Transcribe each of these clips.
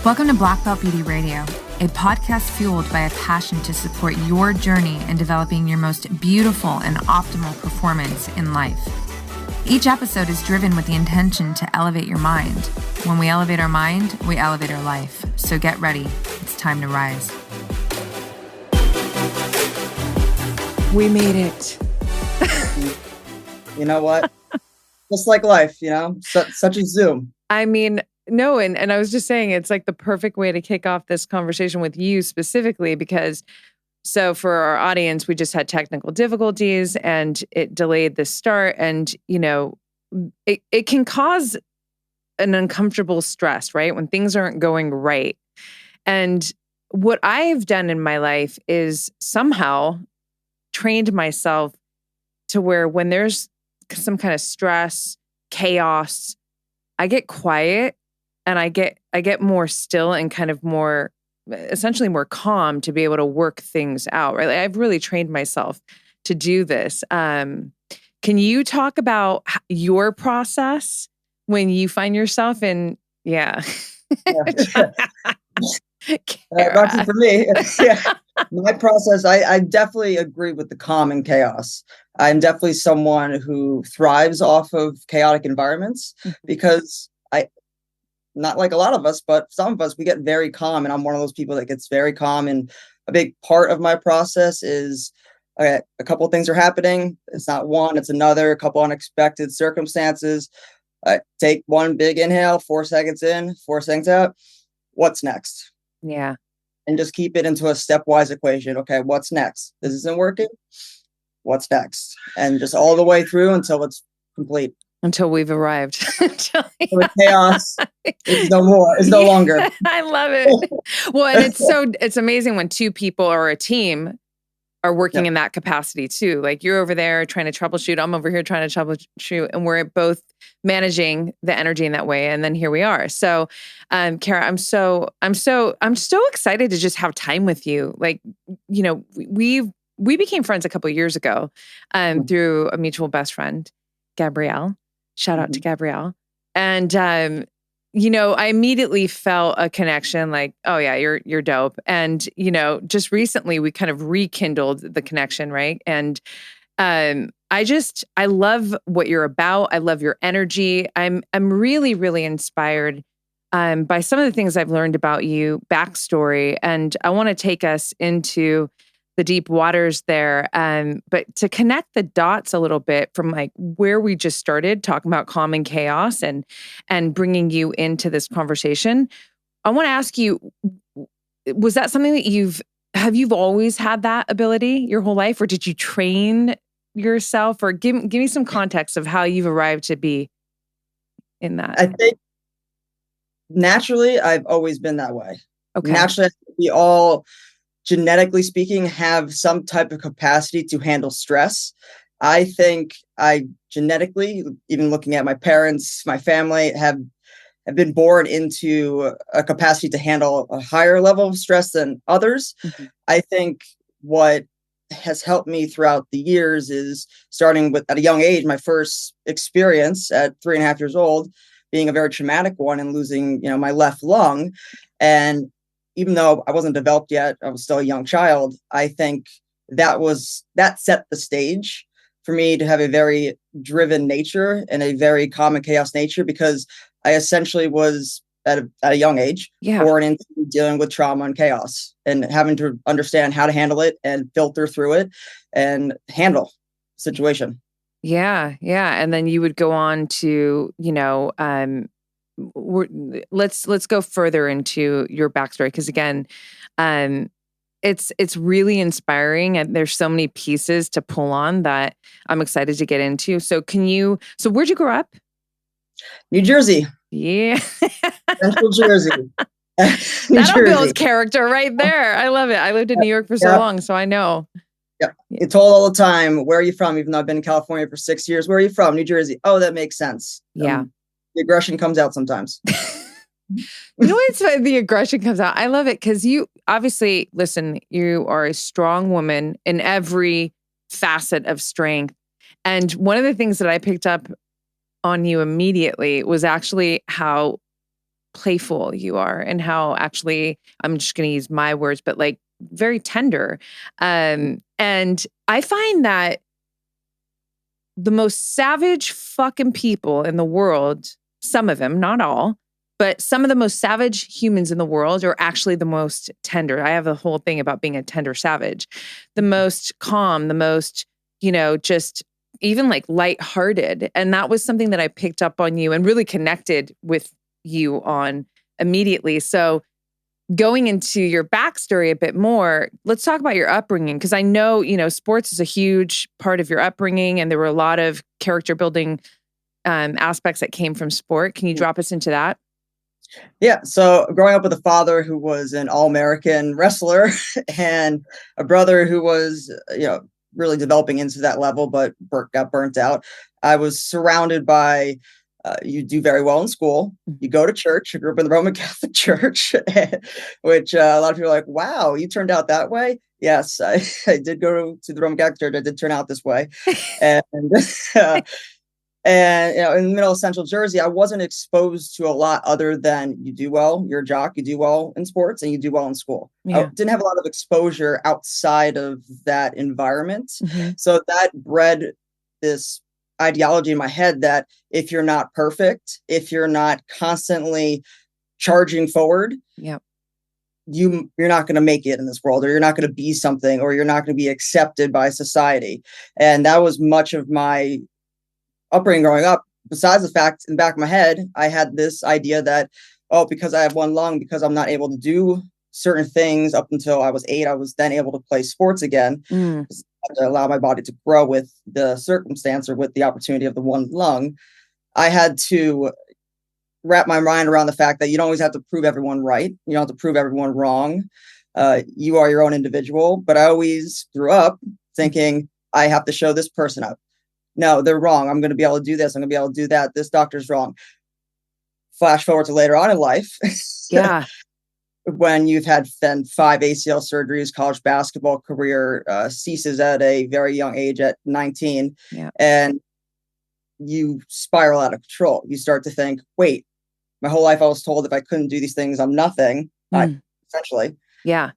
Welcome to Black Belt Beauty Radio, a podcast fueled by a passion to support your journey in developing your most beautiful and optimal performance in life. Each episode is driven with the intention to elevate your mind. When we elevate our mind, we elevate our life. So get ready. It's time to rise. We made it. You know what? Just like life, such a Zoom. I mean, no, and I was just saying it's like the perfect way to kick off this conversation with you specifically because, so for our audience, we just had technical difficulties and it delayed the start and, it can cause an uncomfortable stress, right? When things aren't going right. And what I've done in my life is somehow trained myself to where when there's some kind of stress, chaos, I get quiet and I get more still and kind of more, essentially more calm to be able to work things out, right? Like I've really trained myself to do this. Can you talk about your process when you find yourself in, Roxy, for me, my process, I definitely agree with the calm and chaos. I'm definitely someone who thrives off of chaotic environments because not like a lot of us, but some of us, we get very calm. And I'm one of those people that gets very calm. And a big part of my process is a couple of things are happening. It's not one, it's another, a couple unexpected circumstances. I take one big inhale, 4 seconds in, 4 seconds out. What's next? Yeah. And just keep it into a stepwise equation. Okay, what's next? This isn't working. What's next? And just all the way through until it's complete. Until we've arrived. The chaos is no more. It's no longer. I love it. Well, and it's amazing when two people or a team are working in that capacity too. Like you're over there trying to troubleshoot. I'm over here trying to troubleshoot, and we're both managing the energy in that way. And then here we are. So, Kara, I'm so excited to just have time with you. Like, we became friends a couple of years ago, through a mutual best friend, Gabrielle. Shout out to Gabrielle. And, I immediately felt a connection like, oh yeah, you're dope. And, just recently we kind of rekindled the connection. Right. And, I love what you're about. I love your energy. I'm really, really inspired, by some of the things I've learned about you, backstory. And I want to take us into the deep waters there. But to connect the dots a little bit from like where we just started talking about calm and chaos and bringing you into this conversation, I want to ask you, was that something that have you always had that ability your whole life, or did you train yourself, or give me some context of how you've arrived to be in that? I think naturally, I've always been that way. Okay. Naturally, we all, genetically speaking, have some type of capacity to handle stress. I think I genetically, even looking at my parents, my family, have been born into a capacity to handle a higher level of stress than others. Mm-hmm. I think what has helped me throughout the years is starting with, at a young age, my first experience at 3.5 years old, being a very traumatic one and losing, my left lung. And even though I wasn't developed yet, I was still a young child, I think that set the stage for me to have a very driven nature and a very calm and chaos nature, because I essentially was at a young age born into dealing with trauma and chaos and having to understand how to handle it and filter through it and handle the situation. Yeah. Yeah. And then you would go on to, let's go further into your backstory. Cause again, it's really inspiring and there's so many pieces to pull on that I'm excited to get into. So where'd you grow up? New Jersey. Yeah. Central Jersey. That'll build character right there. I love it. I lived in New York for so long, so I know. Yeah. You're told all the time, where are you from? Even though I've been in California for 6 years. Where are you from? New Jersey. Oh, that makes sense. Yeah. The aggression comes out sometimes. The aggression comes out. I love it because you obviously, listen, you are a strong woman in every facet of strength. And one of the things that I picked up on you immediately was actually how playful you are and how actually, I'm just going to use my words, but like very tender. And I find that the most savage fucking people in the world, some of them, not all, but some of the most savage humans in the world are actually the most tender. I have a whole thing about being a tender savage, the most calm, the most, just even like lighthearted. And that was something that I picked up on you and really connected with you on immediately. So going into your backstory a bit more, let's talk about your upbringing. Because I know, sports is a huge part of your upbringing and there were a lot of character building aspects that came from sport. Can you drop us into that? Yeah. So growing up with a father who was an All-American wrestler and a brother who was, really developing into that level, but got burnt out. I was surrounded by, you do very well in school. You go to church. I grew up in the Roman Catholic Church, which a lot of people are like, wow, you turned out that way. Yes, I did go to the Roman Catholic Church. I did turn out this way. And And in the middle of central Jersey, I wasn't exposed to a lot other than you do well, you're a jock, you do well in sports, and you do well in school. Yeah. I didn't have a lot of exposure outside of that environment. Mm-hmm. So that bred this ideology in my head that if you're not perfect, if you're not constantly charging forward, yeah, you're not going to make it in this world, or you're not going to be something, or you're not going to be accepted by society. And that was much of my upbringing growing up. Besides the fact in the back of my head, I had this idea that, because I have one lung, because I'm not able to do certain things up until I was 8, I was then able to play sports again to allow my body to grow with the circumstance or with the opportunity of the one lung. I had to wrap my mind around the fact that you don't always have to prove everyone right. You don't have to prove everyone wrong. You are your own individual. But I always grew up thinking I have to show this person up. No, they're wrong. I'm going to be able to do this. I'm going to be able to do that. This doctor's wrong. Flash forward to later on in life. Yeah. When you've had then 5 ACL surgeries, college basketball career ceases at a very young age at 19. Yeah. And you spiral out of control. You start to think, wait, my whole life I was told if I couldn't do these things, I'm nothing. Essentially. Yeah.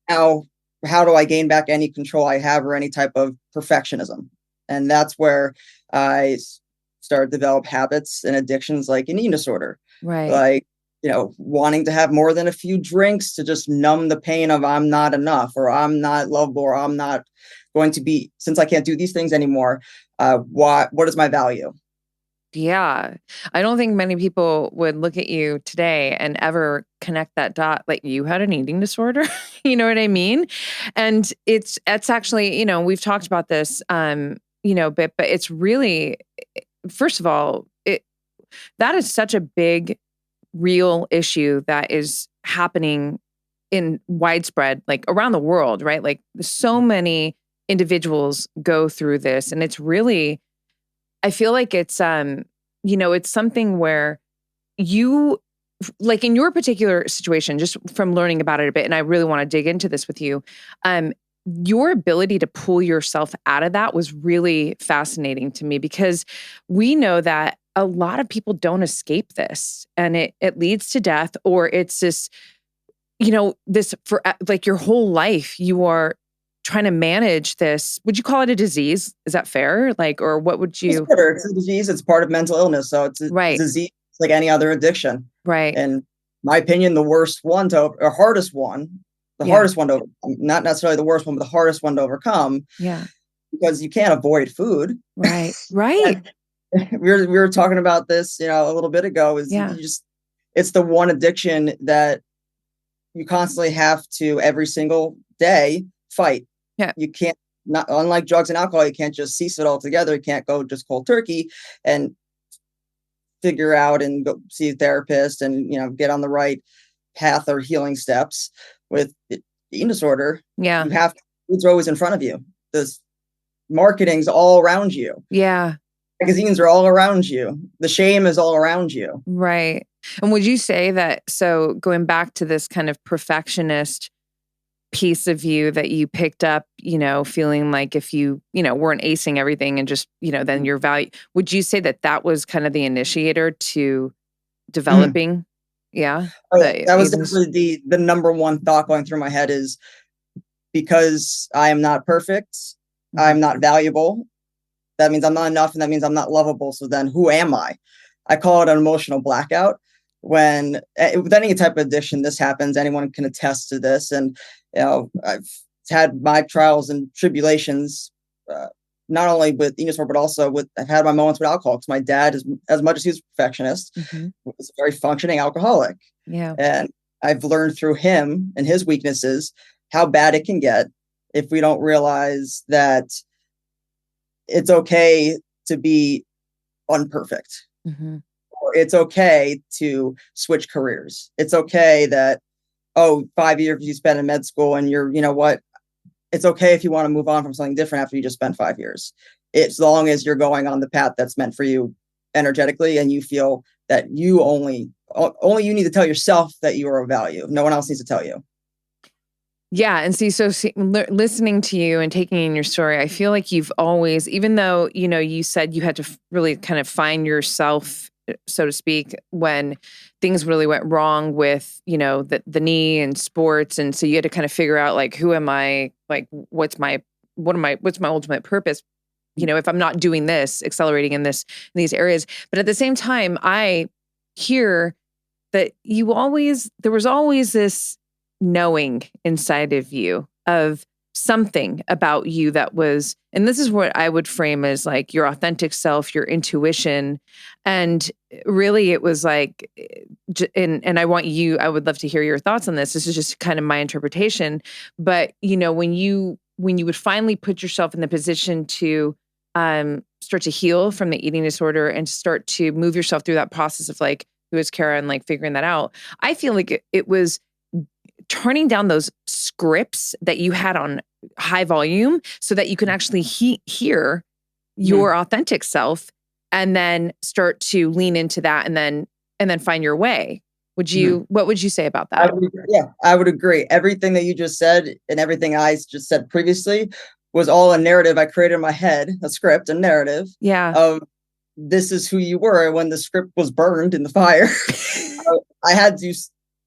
Now, how do I gain back any control I have or any type of perfectionism? And that's where I started to develop habits and addictions like an eating disorder. Right. Like, wanting to have more than a few drinks to just numb the pain of I'm not enough, or I'm not lovable, or I'm not going to be, since I can't do these things anymore, what is my value? Yeah. I don't think many people would look at you today and ever connect that dot. Like, you had an eating disorder. You know what I mean? And it's actually, we've talked about this, but it's really, first of all, that is such a big, real issue that is happening in widespread, like around the world, right? Like so many individuals go through this, and it's really, I feel like it's, it's something where you, like in your particular situation, just from learning about it a bit, and I really want to dig into this with you, your ability to pull yourself out of that was really fascinating to me, because we know that a lot of people don't escape this, and it leads to death, or it's this, this for like your whole life, you are trying to manage this. Would you call it a disease? Is that fair? Like, or what would you? It's a disease. It's part of mental illness. So it's a disease like any other addiction. Right. And my opinion, the worst one or hardest one, hardest one to overcome, not necessarily the worst one, but the hardest one to overcome. Yeah. Because you can't avoid food. Right. Right. we were talking about this, a little bit ago, it's the one addiction that you constantly have to every single day fight. Yeah. You can't, unlike drugs and alcohol, you can't just cease it altogether. You can't go just cold turkey and figure out and go see a therapist and, get on the right path or healing steps. With eating disorder, yeah, you have foods are always in front of you. This marketing's all around you. Yeah. Magazines are all around you. The shame is all around you. Right. And would you say that, so going back to this kind of perfectionist piece of you that you picked up, feeling like if you, weren't acing everything and just, then your value, would you say that that was kind of the initiator to developing Yeah. That was definitely the number one thought going through my head is because I am not perfect, I'm not valuable. That means I'm not enough, and that means I'm not lovable. So then who am I? I call it an emotional blackout. When with any type of addiction, this happens. Anyone can attest to this. And, I've had my trials and tribulations, not only with eating disorder, but also I've had my moments with alcohol. Because my dad, as much as he was a perfectionist, was a very functioning alcoholic. Yeah. And I've learned through him and his weaknesses how bad it can get if we don't realize that it's okay to be unperfect. Or it's okay to switch careers. It's okay that, 5 years you spent in med school and you know what? It's okay if you want to move on from something different after you just spent 5 years. As long as you're going on the path that's meant for you energetically, and you feel that you only you need to tell yourself that you are of value. No one else needs to tell you. Yeah. And listening to you and taking in your story, I feel like you've always, even though, you said you had to really kind of find yourself, so to speak, when things really went wrong with, the knee and sports. And so you had to kind of figure out, like, who am I? Like, what's my ultimate purpose? If I'm not doing this, accelerating in these areas. But at the same time, I hear that there was always this knowing inside of you of something about you that was, and this is what I would frame as like your authentic self, your intuition. And really it was like, and I would love to hear your thoughts on this. This is just kind of my interpretation. But, when you would finally put yourself in the position to start to heal from the eating disorder and start to move yourself through that process of like, who is Kara, and like figuring that out, I feel like it was turning down those scripts that you had on high volume so that you can actually hear your authentic self and then start to lean into that and then find your way. What would you say about that? I would agree. Everything that you just said and everything I just said previously was all a narrative I created in my head, a script, a narrative of this is who you were. When the script was burned in the fire, I had to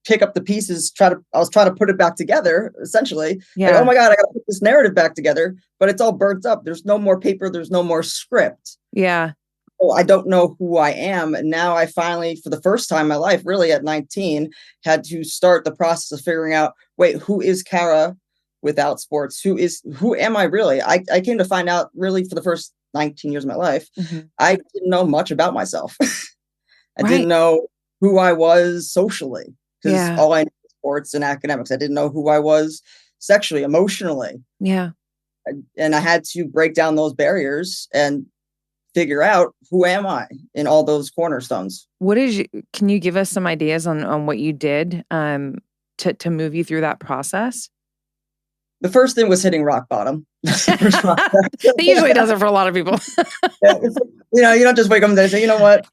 pick up the pieces, I was trying to put it back together, essentially. Yeah. Like, oh my God, I got to put this narrative back together, but it's all burnt up. There's no more paper. There's no more script. Yeah. Oh, I don't know who I am. And now I finally, for the first time in my life, really at 19, had to start the process of figuring out, wait, who is Kara without sports? Who am I really? I came to find out really for the first 19 years of my life, I didn't know much about myself. I didn't know who I was socially. Because all I knew was sports and academics. I didn't know who I was sexually, emotionally. Yeah. And I had to break down those barriers and figure out who am I in all those cornerstones. Can you give us some ideas on what you did to move you through that process? The first thing was hitting rock bottom. It usually does it for a lot of people. You don't just wake up and say, you know what?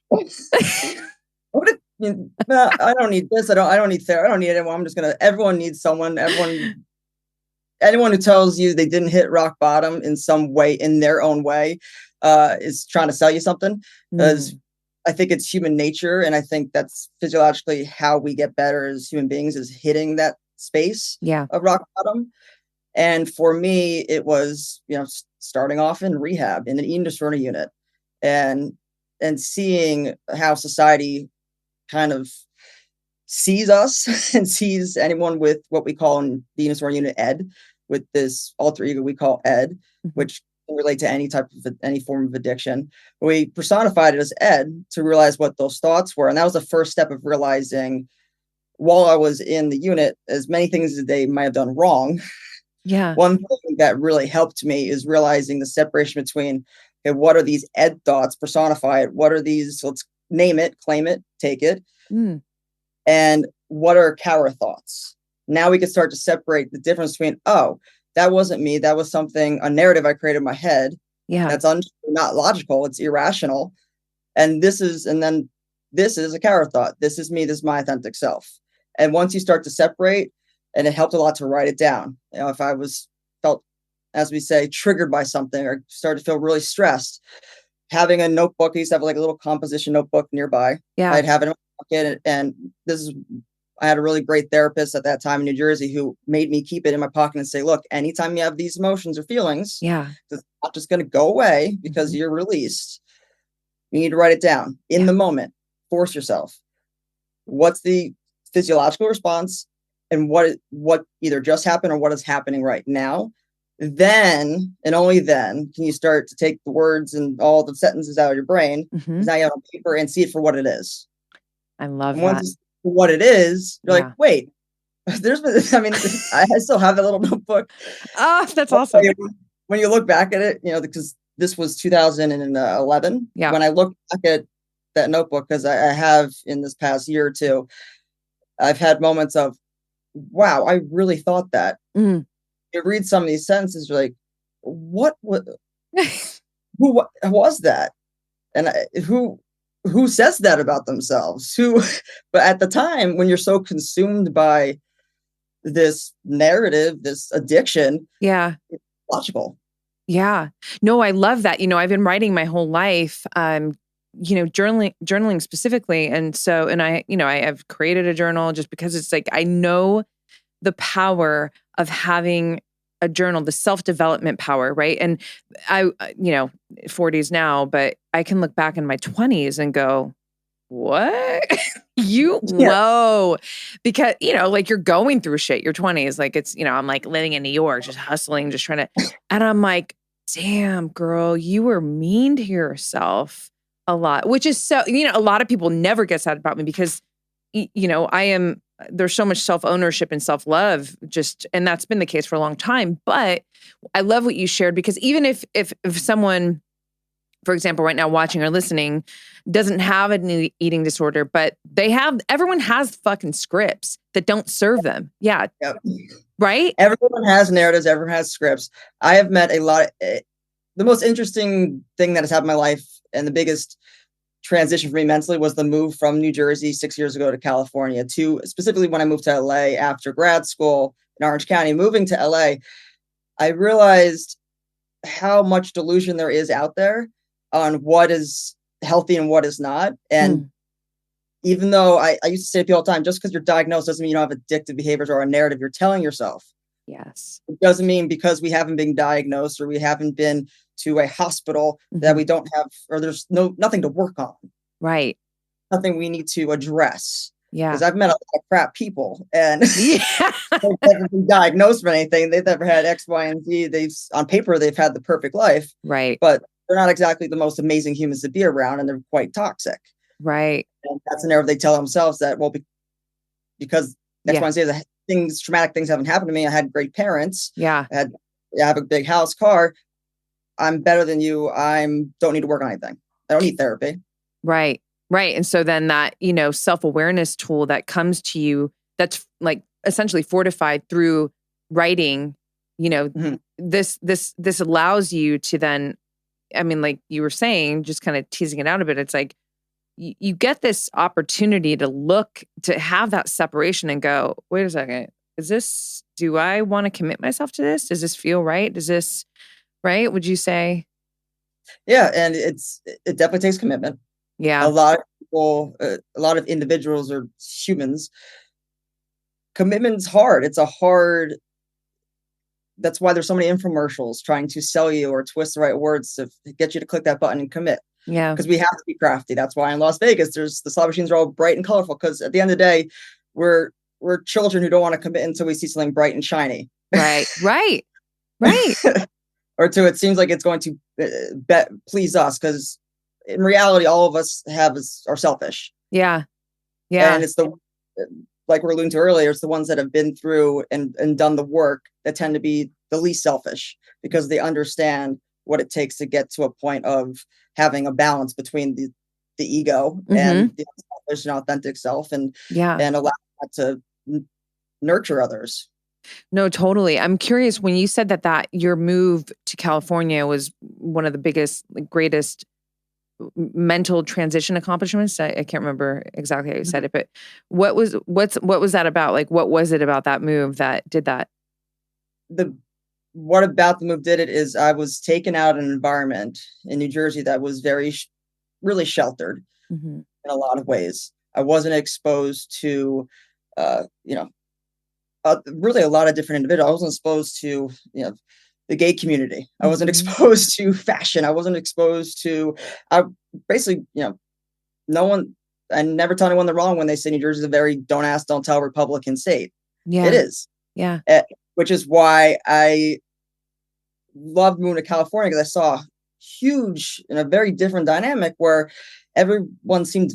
I don't need this. I don't need therapy. I don't need anyone. Everyone needs someone. Anyone who tells you they didn't hit rock bottom in some way, in their own way, is trying to sell you something. Because I think it's human nature. And I think that's physiologically how we get better as human beings, is hitting that space of rock bottom. And for me, it was, starting off in rehab in an eating disorder unit and seeing how society kind of sees us and sees anyone with what we call in the eating disorder unit Ed, with this alter ego we call Ed, which can relate to any form of addiction. We personified it as Ed to realize what those thoughts were. And that was the first step of realizing, while I was in the unit, as many things that they might have done wrong. Yeah. One thing that really helped me is realizing the separation between, okay, what are these Ed thoughts, personify it? What are these, let's name it, claim it, take it. And what are Kara thoughts? Now we can start to separate the difference between, oh, that wasn't me. That was a narrative I created in my head. Yeah. That's not logical. It's irrational. And this is a Kara thought. This is me. This is my authentic self. And once you start to separate, and it helped a lot to write it down. If I felt, as we say, triggered by something or started to feel really stressed, having a notebook, I used to have like a little composition notebook nearby. Yeah. I'd have it in my pocket. And I had a really great therapist at that time in New Jersey who made me keep it in my pocket and say, look, anytime you have these emotions or feelings, it's not just going to go away because you're released. You need to write it down in the moment. Force yourself. What's the physiological response and what either just happened or what is happening right now? Then, and only then, can you start to take the words and all the sentences out of your brain, because now you have on paper, and see it for what it is. I love and that. Once it's for what it is, you're like, wait, I still have that little notebook. Oh, that's awesome. When you look back at it, because this was 2011. Yeah. When I look back at that notebook, because I have in this past year or two, I've had moments of, wow, I really thought that. You read some of these sentences, you're like, who was that? And who says that about themselves? But at the time, when you're so consumed by this narrative, this addiction, it's logical. Yeah. No, I love that. I've been writing my whole life, journaling specifically. And so, I have created a journal just because it's like, I know the power of having a journal, the self-development power, right? And I, 40s now, but I can look back in my 20s and go, what? Whoa. Because, like you're going through shit, your 20s, like it's, I'm like living in New York, just hustling, just trying to, and I'm like, damn, girl, you were mean to yourself a lot, which is so, a lot of people never get that about me because, there's so much self-ownership and self-love and that's been the case for a long time. But I love what you shared because even if someone, for example, right now watching or listening doesn't have an eating disorder, but everyone has fucking scripts that don't serve them. Yeah. Yep. Right? Everyone has narratives, everyone has scripts. I have met a lot of, the most interesting thing that has happened in my life and the biggest transition for me mentally was the move from New Jersey 6 years ago to California, to specifically when I moved to LA after grad school in Orange County. Moving to LA, I realized how much delusion there is out there on what is healthy and what is not. And even though I used to say to people all the time, just because you're diagnosed doesn't mean you don't have addictive behaviors or a narrative you're telling yourself. Yes. It doesn't mean because we haven't been diagnosed or we haven't been to a hospital that we don't have, or there's nothing to work on. Right. Nothing we need to address. Yeah. Because I've met a lot of crap people and they've never been diagnosed with anything. They've never had X, Y, and Z. On paper, they've had the perfect life. Right. But they're not exactly the most amazing humans to be around and they're quite toxic. Right. And that's a narrative they tell themselves that, well, because X, Y, and Z, traumatic things haven't happened to me. I had great parents. Yeah. I have a big house, car. I'm better than you. Don't need to work on anything. I don't need therapy. Right. Right. And so then that, self-awareness tool that comes to you, that's like essentially fortified through writing, this allows you to then, like you were saying, just kind of teasing it out a bit. It's like, you get this opportunity to have that separation and go, wait a second, do I want to commit myself to this? Does this feel right? Right? Would you say? Yeah. And it definitely takes commitment. Yeah. A lot of people, a lot of individuals or humans, commitment's hard. That's why there's so many infomercials trying to sell you or twist the right words to get you to click that button and commit. Yeah. Because we have to be crafty. That's why in Las Vegas, the slot machines are all bright and colorful. Because at the end of the day, we're children who don't want to commit until we see something bright and shiny. Right. Or it seems like it's going to please us. Because in reality, all of us are selfish. Yeah. Yeah. And it's like we're alluding to earlier, it's the ones that have been through and done the work that tend to be the least selfish because they understand what it takes to get to a point of having a balance between the ego and the unselfish and authentic self and allow that to nurture others. No, totally. I'm curious, when you said that your move to California was one of the biggest, greatest mental transition accomplishments. I can't remember exactly how you said it, but what was that about? Like, what was it about that move that did that? What about the move did it is I was taken out of an environment in New Jersey that was really sheltered in a lot of ways. I wasn't exposed to, really a lot of different individuals. I wasn't exposed to, the gay community. I wasn't exposed to fashion. I wasn't exposed to, I basically, no one, I never tell anyone the wrong when they say New Jersey is a very don't ask, don't tell Republican state. Yeah. It is. Yeah. Which is why I loved moving to California, because I saw huge and a very different dynamic where everyone seemed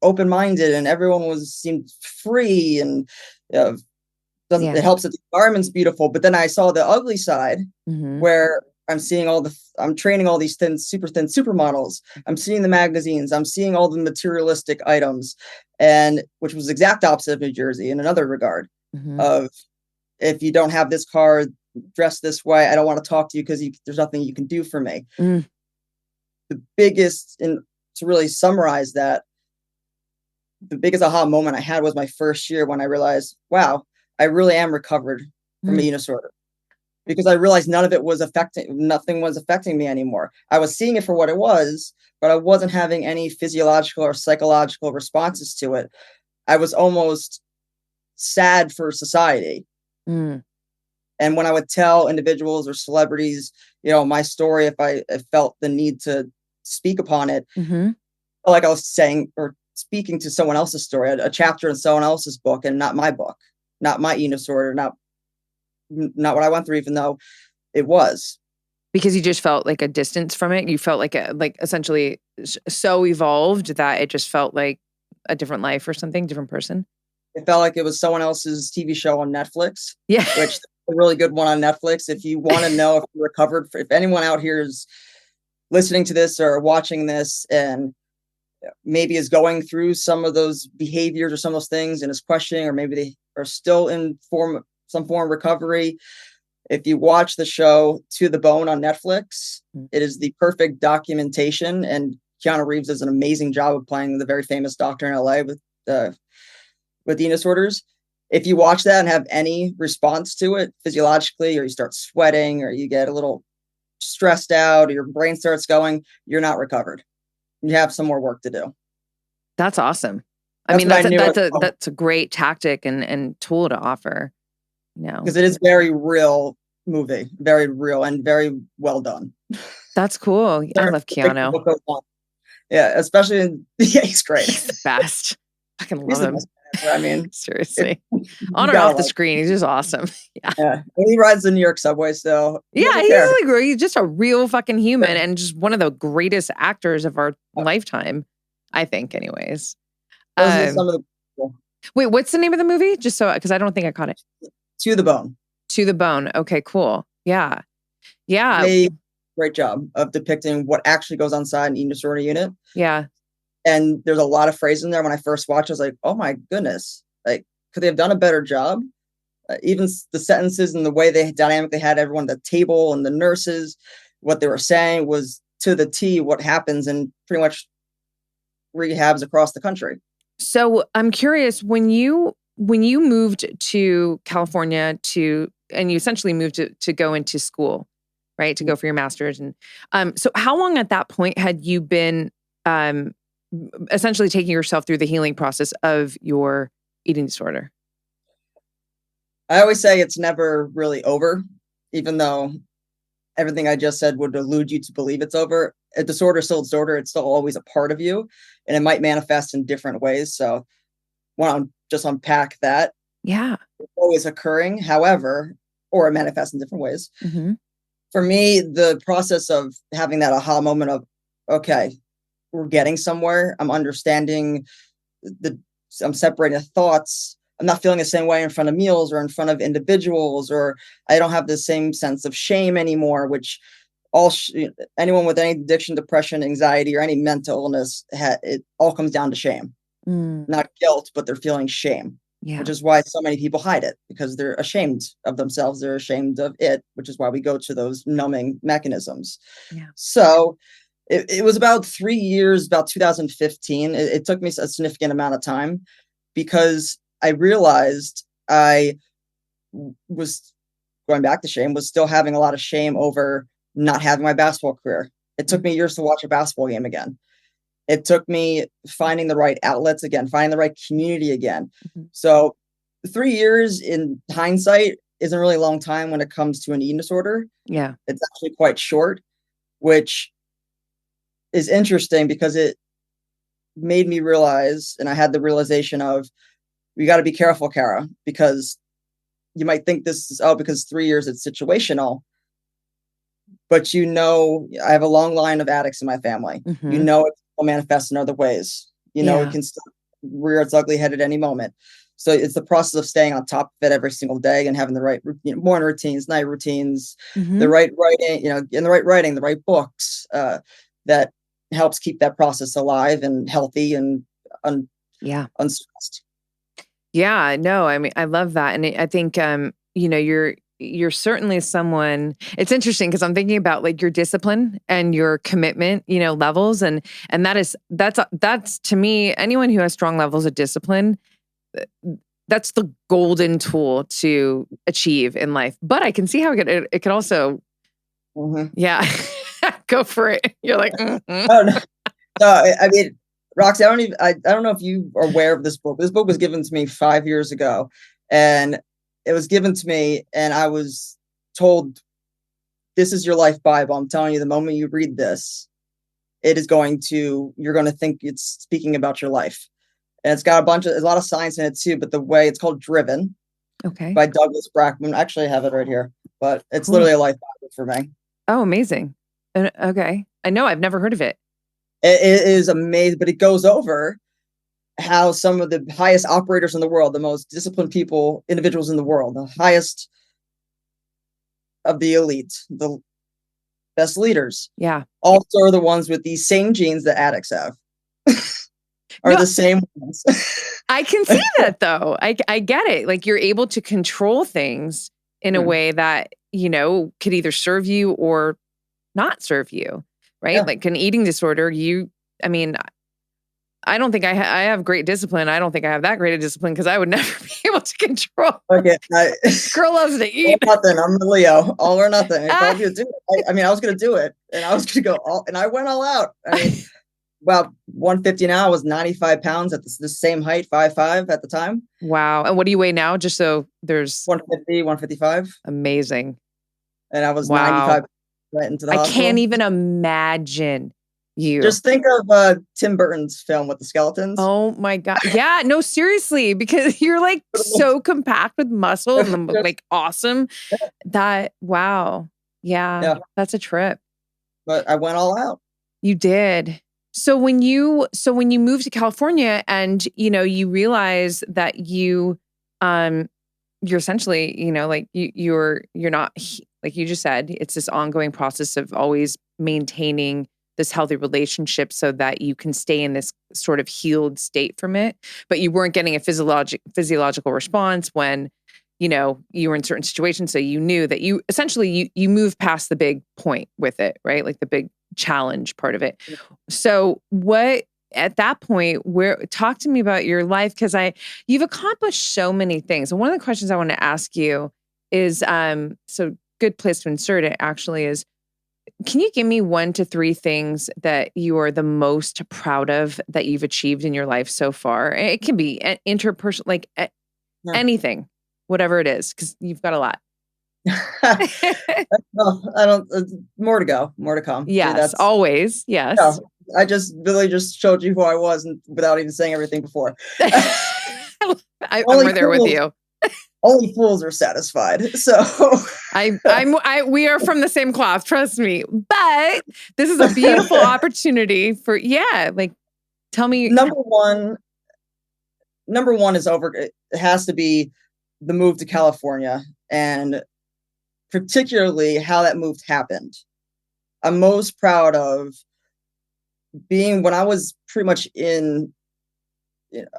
open-minded and everyone seemed free, and it helps that the environment's beautiful. But then I saw the ugly side where I'm seeing I'm training all these super thin supermodels. I'm seeing the magazines. I'm seeing all the materialistic items, and which was the exact opposite of New Jersey in another regard of, if you don't have this car, dress this way, I don't want to talk to you because there's nothing you can do for me. The biggest, and to really summarize that, the biggest aha moment I had was my first year when I realized, wow, I really am recovered from a eating disorder, because I realized nothing was affecting me anymore. I was seeing it for what it was, but I wasn't having any physiological or psychological responses to it. I was almost sad for society. And when I would tell individuals or celebrities, my story, if I felt the need to speak upon it, like I was saying or speaking to someone else's story, a chapter in someone else's book, and not my book, not my eating disorder, not what I went through, even though it was. Because you just felt like a distance from it. You felt like essentially so evolved that it just felt like a different life or something, different person. It felt like it was someone else's TV show on Netflix. Yeah. Which a really good one on Netflix. If you want to know if you're recovered, if anyone out here is listening to this or watching this and maybe is going through some of those behaviors or some of those things and is questioning, or maybe they are still in some form of recovery, if you watch the show To the Bone on Netflix, it is the perfect documentation, and Keanu Reeves does an amazing job of playing the very famous doctor in LA with eating disorders. If you watch that and have any response to it physiologically, or you start sweating, or you get a little stressed out, or your brain starts going, you're not recovered. You have some more work to do. That's awesome. That's a great tactic and tool to offer. Because it is very real movie, very real and very well done. That's cool. I love Keanu. Yeah, especially he's great. He's the best. I can love him. I mean, seriously, on and off the screen, he's just awesome. Yeah. And he rides the New York subway still. He's just a real fucking human and just one of the greatest actors of our lifetime, I think. Anyways, some of the wait, what's the name of the movie? Just so, because I don't think I caught it. To the Bone. To the Bone. Okay, cool. Yeah. Great job of depicting what actually goes on inside an eating disorder unit. Yeah. And there's a lot of phrases in there. When I first watched, I was like, oh my goodness. Like, could they have done a better job? Even the sentences and the way they had everyone at the table and the nurses, what they were saying was to the T what happens in pretty much rehabs across the country. So I'm curious, when you moved to California and you essentially moved to go into school, right? To go for your master's. And so how long at that point had you been essentially taking yourself through the healing process of your eating disorder? I always say it's never really over, even though everything I just said would elude you to believe it's over. A disorder is still a disorder. It's still always a part of you, and it might manifest in different ways. So I want to just unpack that. Yeah. It's always occurring, however, or it manifests in different ways. For me, the process of having that aha moment of, okay, we're getting somewhere. I'm understanding I'm separating the thoughts. I'm not feeling the same way in front of meals or in front of individuals, or I don't have the same sense of shame anymore, which anyone with any addiction, depression, anxiety, or any mental illness, it all comes down to shame. Not guilt, but they're feeling shame, which is why so many people hide it, because they're ashamed of themselves. They're ashamed of it, which is why we go to those numbing mechanisms. Yeah. So it was about 3 years, about 2015. It took me a significant amount of time, because I realized I was going back to shame, was still having a lot of shame over not having my basketball career. It took me years to watch a basketball game again. It took me finding the right outlets again, finding the right community again. Mhm. So 3 years in hindsight isn't really a long time when it comes to an eating disorder. Yeah. It's actually quite short, which is interesting because it made me realize, and I had the realization of, we got to be careful, Kara, because you might think this is, because 3 years it's situational, but I have a long line of addicts in my family. Mhm. It will manifest in other ways. It Yeah. can still rear its ugly head at any moment. So it's the process of staying on top of it every single day and having the right morning routines, night routines, the Mhm. right writing, in the right writing, the right books, that helps keep that process alive and healthy and Yeah. unstressed. Yeah, no, I mean, I love that. And I think, you're certainly someone, it's interesting because I'm thinking about like your discipline and your commitment, levels. And that's to me, anyone who has strong levels of discipline, that's the golden tool to achieve in life. But I can see how it could also, Mhm. yeah, go for it. You're like, mhm. Oh, no. No, I mean, Roxy, I don't know if you are aware of this book. This book was given to me 5 years ago, and it was given to me, and I was told, this is your life Bible. I'm telling you, the moment you read this, you're going to think it's speaking about your life. And it's got there's a lot of science in it too, but it's called Driven Okay. by Douglas Brackman. Actually, I have it right here, but it's Cool. literally a life Bible for me. Oh, amazing. Okay. I know I've never heard of it. It is amazing, but it goes over how some of the highest operators in the world, the most disciplined individuals in the world, the highest of the elite, the best leaders, Yeah. also are the ones with these same genes that addicts have. Are No, the same ones. I can see that though. I get it. Like you're able to control things in a Yeah. way that, could either serve you or not serve you, right? Yeah. Like an eating disorder, I mean, I don't think I have great discipline. I don't think I have that great a discipline because I would never be able to control. Okay. Girl loves to All eat. or nothing. I'm the Leo. All or nothing. If I Ah. was gonna do it, I was gonna do it, and I was gonna go all, and I went all out. I mean, well, 150 now. I was 95 pounds at the same height, 5'5" at the time. Wow. And what do you weigh now? Just so there's 150, 155, amazing. and I was Wow. 95 right into the I hospital. can't even imagine you. Just think of Tim Burton's film with the skeletons. Oh my God. Yeah, no, seriously, because you're like so compact with muscle and like awesome. Wow. Yeah, that's a trip. But I went all out. You did. So when you moved to California and you realize that you're essentially, like you're not, like you just said, it's this ongoing process of always maintaining this healthy relationship so that you can stay in this sort of healed state from it. But you weren't getting a physiological response when, you were in certain situations. So you knew that you essentially, you moved past the big point with it, right? Like the big challenge part of it. So at that point, talk to me about your life, because you've accomplished so many things. And one of the questions I want to ask you is, so good place to insert it actually is, can you give me 1 to 3 things that you are the most proud of that you've achieved in your life so far? It can be interpersonal, like anything, whatever it is, because you've got a lot. Well, I don't. More to go. More to come. Yes, See, always. Yes. No, I just really just showed you who I was, without even saying everything before. I'm right there with you. Only fools are satisfied. So we are from the same cloth, trust me. But this is a beautiful opportunity for, like, tell me. Number one is over. It has to be the move to California, and particularly how that move happened. I'm most proud of when I was pretty much in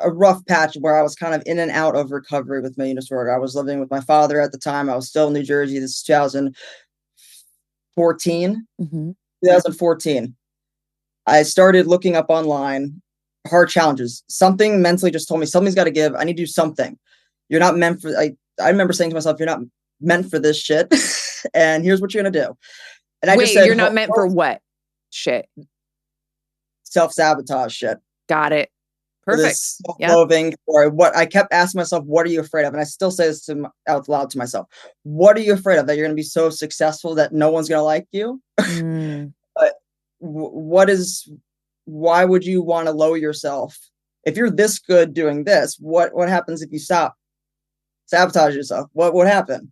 a rough patch where I was kind of in and out of recovery with my eating disorder. I was living with my father at the time. I was still in New Jersey. This is 2014. Mm-hmm. 2014. I started looking up online hard challenges. Something mentally just told me something's got to give. I need to do something. You're not meant for. I remember saying to myself, "You're not meant for this shit," and here's what you're gonna do. And I just said, "You're not meant for what shit?" self-sabotage shit. Got it. For Perfect. this self-loathing, or what I kept asking myself, what are you afraid of? And I still say this out loud to myself. What are you afraid of? That you're going to be so successful that no one's going to like you? But why would you want to lower yourself? If you're this good doing this, what happens if you stop? Sabotage yourself. What would happen?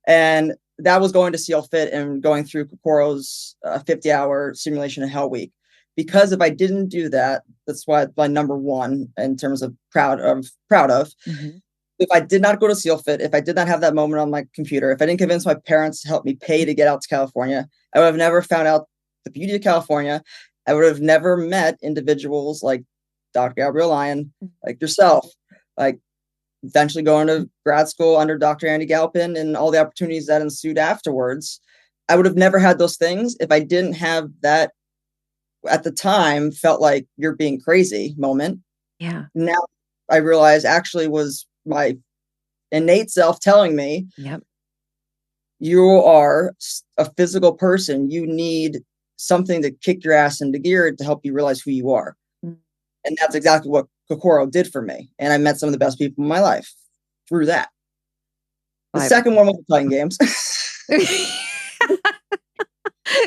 And that was going to SEAL Fit and going through Kokoro's 50-hour simulation of Hell Week. Because if I didn't do that, that's why my number one in terms of proud of. If I did not go to SEAL Fit, if I did not have that moment on my computer, if I didn't convince my parents to help me pay to get out to California, I would have never found out the beauty of California. I would have never met individuals like Dr. Gabrielle Lyon, like yourself, like eventually going to grad school under Dr. Andy Galpin and all the opportunities that ensued afterwards. I would have never had those things if I didn't have that, at the time, felt like you're being crazy moment. Yeah. Now I realize actually was my innate self telling me, yep, you are a physical person. You need something to kick your ass into gear to help you realize who you are. And that's exactly what Kokoro did for me. And I met some of the best people in my life through that. The second one was the Titan Games.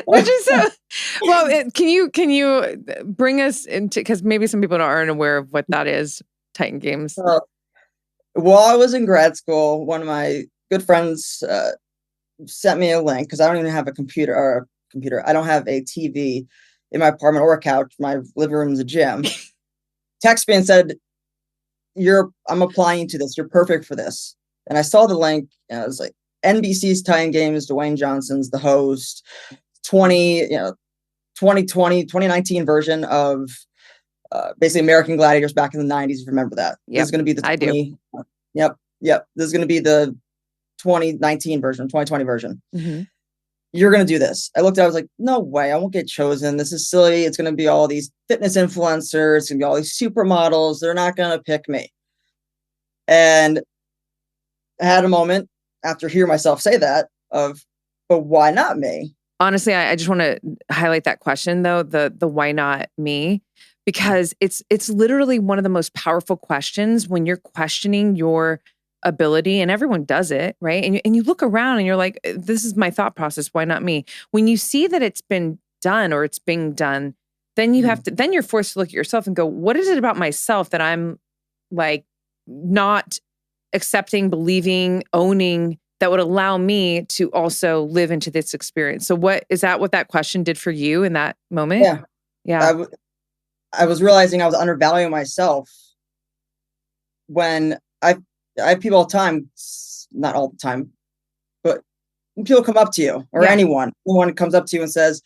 Which is so well. Can you bring us into, because maybe some people aren't aware of what that is, Titan Games. While I was in grad school, one of my good friends sent me a link, because I don't even have a computer. I don't have a TV in my apartment or a couch. My living room is a gym. Text me and said, I'm applying to this. You're perfect for this. And I saw the link and I was like, NBC's Titan Games, Dwayne Johnson's the host. 2019 version of basically American Gladiators back in the 90s, if you remember that. Yep, this is going to be the I do. Yep. This is going to be the 2019 version, 2020 version. Mm-hmm. You're going to do this. I looked at it, I was like, no way, I won't get chosen. This is silly. It's going to be all these fitness influencers. It's going to be all these supermodels. They're not going to pick me. And I had a moment after hearing myself say that of, but why not me? Honestly, I just want to highlight that question though, the why not me? Because it's literally one of the most powerful questions when you're questioning your ability, and everyone does it, right? And you look around and you're like, this is my thought process, why not me? When you see that it's been done or it's being done, then you have to, then you're forced to look at yourself and go, what is it about myself that I'm like not accepting, believing, owning, that would allow me to also live into this experience? So what that question did for you in that moment? Yeah. I was realizing I was undervaluing myself when I have people all the time, not all the time, but people come up to you or anyone comes up to you and says,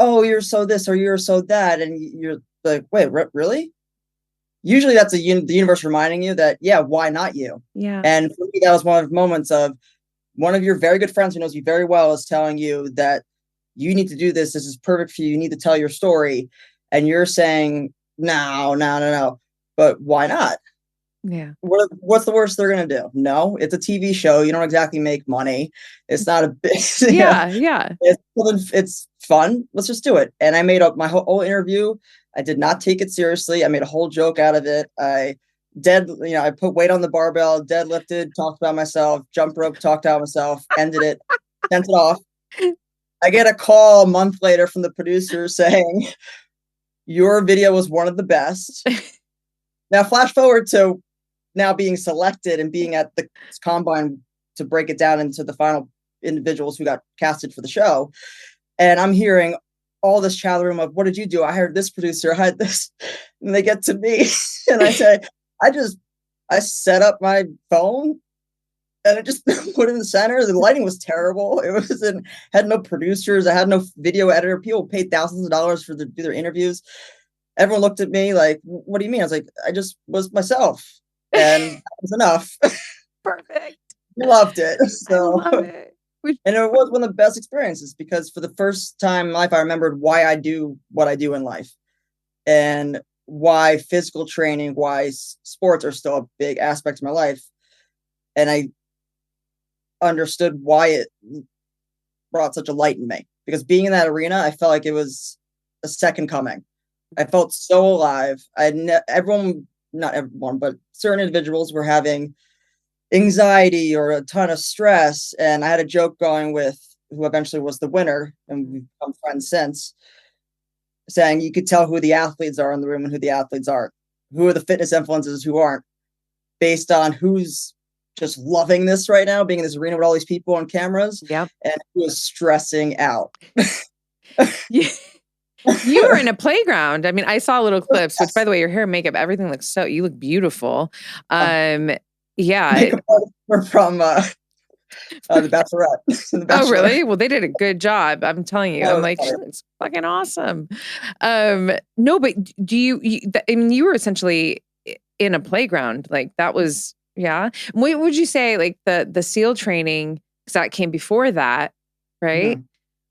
oh, you're so this or you're so that. And you're like, wait, really? Usually that's the universe reminding you that, why not you? Yeah. And for me, that was one of the moments of one of your very good friends who knows you very well is telling you that you need to do this. This is perfect for you. You need to tell your story. And you're saying, no. But why not? Yeah. What's the worst they're going to do? No, it's a TV show. You don't exactly make money. It's not a big, yeah. It's fun. Let's just do it. And I made up my whole interview. I did not take it seriously. I made a whole joke out of it. I put weight on the barbell, deadlifted, talked about myself, jump rope, talked about myself, ended it, sent it off. I get a call a month later from the producer saying, your video was one of the best. Now, flash forward to now being selected and being at the combine to break it down into the final individuals who got casted for the show. And I'm hearing all this chatter room of, what did you do? I heard this producer, I had this. And they get to me and I say, I set up my phone and I just put it in the center. The lighting was terrible. Had no producers. I had no video editor. People paid thousands of dollars to do their interviews. Everyone looked at me like, what do you mean? I was like, I just was myself. And that was enough. Perfect. Loved it. So, I love it. And it was one of the best experiences because for the first time in life, I remembered why I do what I do in life and why physical training, why sports are still a big aspect of my life. And I understood why it brought such a light in me, because being in that arena, I felt like it was a second coming. I felt so alive. Everyone, not everyone, but certain individuals were having anxiety or a ton of stress. And I had a joke going with who eventually was the winner, and we've become friends since, saying you could tell who the athletes are in the room and who the athletes aren't. Who are the fitness influencers who aren't, based on who's just loving this right now, being in this arena with all these people on cameras, Yep. and who is stressing out. You were in a playground. I mean, I saw little clips, which, by the way, your hair and makeup, everything looks you look beautiful. Yeah. We're from the Bachelorette. Oh, really? Well, they did a good job. I'm telling you. I'm like, sorry. she looks fucking awesome. No, but I mean, you were essentially in a playground. Like that was, yeah. What would you say, like the SEAL training, because that came before that, right?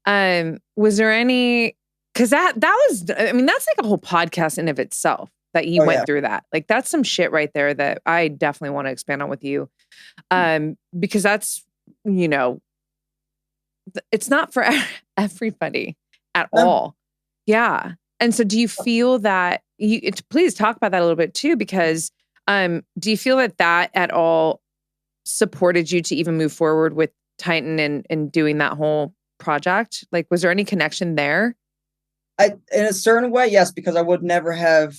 Was there any, because that was, I mean, that's like a whole podcast in of itself that you went through that. Like that's some shit right there that I definitely want to expand on with you. Because that's, you know, it's not for everybody at all. Yeah. And so do you feel that please talk about that a little bit too, because do you feel that at all supported you to even move forward with Titan and doing that whole project? Like, was there any connection there? In a certain way, yes, because I would never have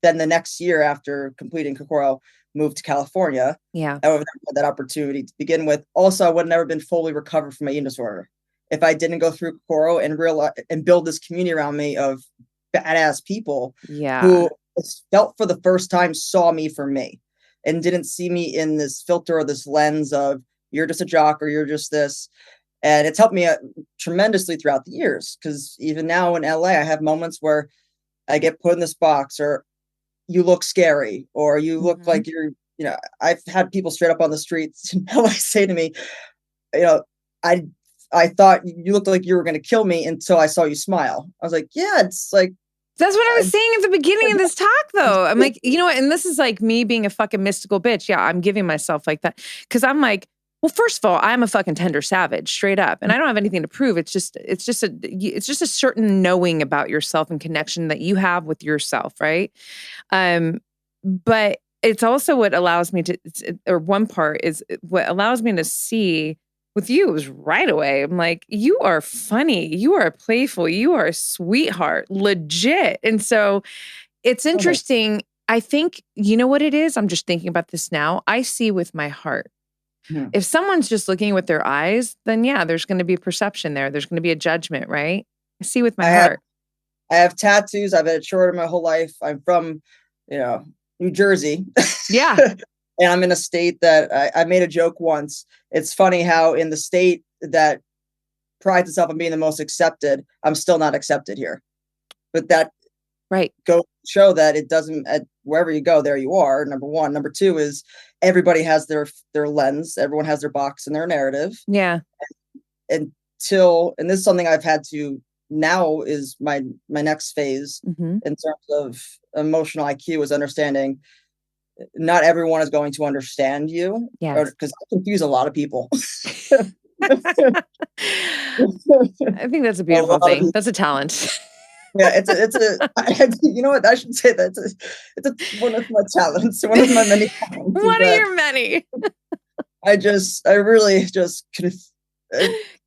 then the next year after completing Kokoro moved to California. Yeah. I would have had that opportunity to begin with. Also, I would have never been fully recovered from my eating disorder if I didn't go through Kokoro and realize and build this community around me of badass people who felt for the first time saw me for me and didn't see me in this filter or this lens of you're just a jock or you're just this. And it's helped me tremendously throughout the years, because even now in LA, I have moments where I get put in this box, or you look scary, or you look like you're, you know, I've had people straight up on the streets in LA say to me, you know, I thought you looked like you were going to kill me until I saw you smile. I was like, yeah, it's like, that's what I was saying at the beginning of this talk, though. I'm like, you know what? And this is like me being a fucking mystical bitch. Yeah, I'm giving myself like that. Because I'm like, well, first of all, I'm a fucking tender savage, straight up. And I don't have anything to prove. It's just a certain knowing about yourself and connection that you have with yourself, right? But it's also what allows me to, or one part is what allows me to see with you is right away. I'm like, you are funny. You are playful. You are a sweetheart, legit. And so it's interesting. I think, you know what it is? I'm just thinking about this now. I see with my heart. If someone's just looking with their eyes, then yeah, there's going to be perception there. There's going to be a judgment, right? I see with my heart. I have tattoos. I've had shorter my whole life. I'm from, New Jersey. Yeah. And I'm in a state that I made a joke once. It's funny how in the state that prides itself on being the most accepted, I'm still not accepted here. But that go show that it doesn't, wherever you go, there you are. Number one. Number two is everybody has their lens. Everyone has their box and their narrative. Yeah. And this is something I've had to now is my next phase in terms of emotional IQ is understanding not everyone is going to understand you. Yes. Because I confuse a lot of people. I think that's a beautiful thing. That's a talent. Yeah, it's you know what? I should say that it's one of my talents. One of my many talents. One of your many. I really just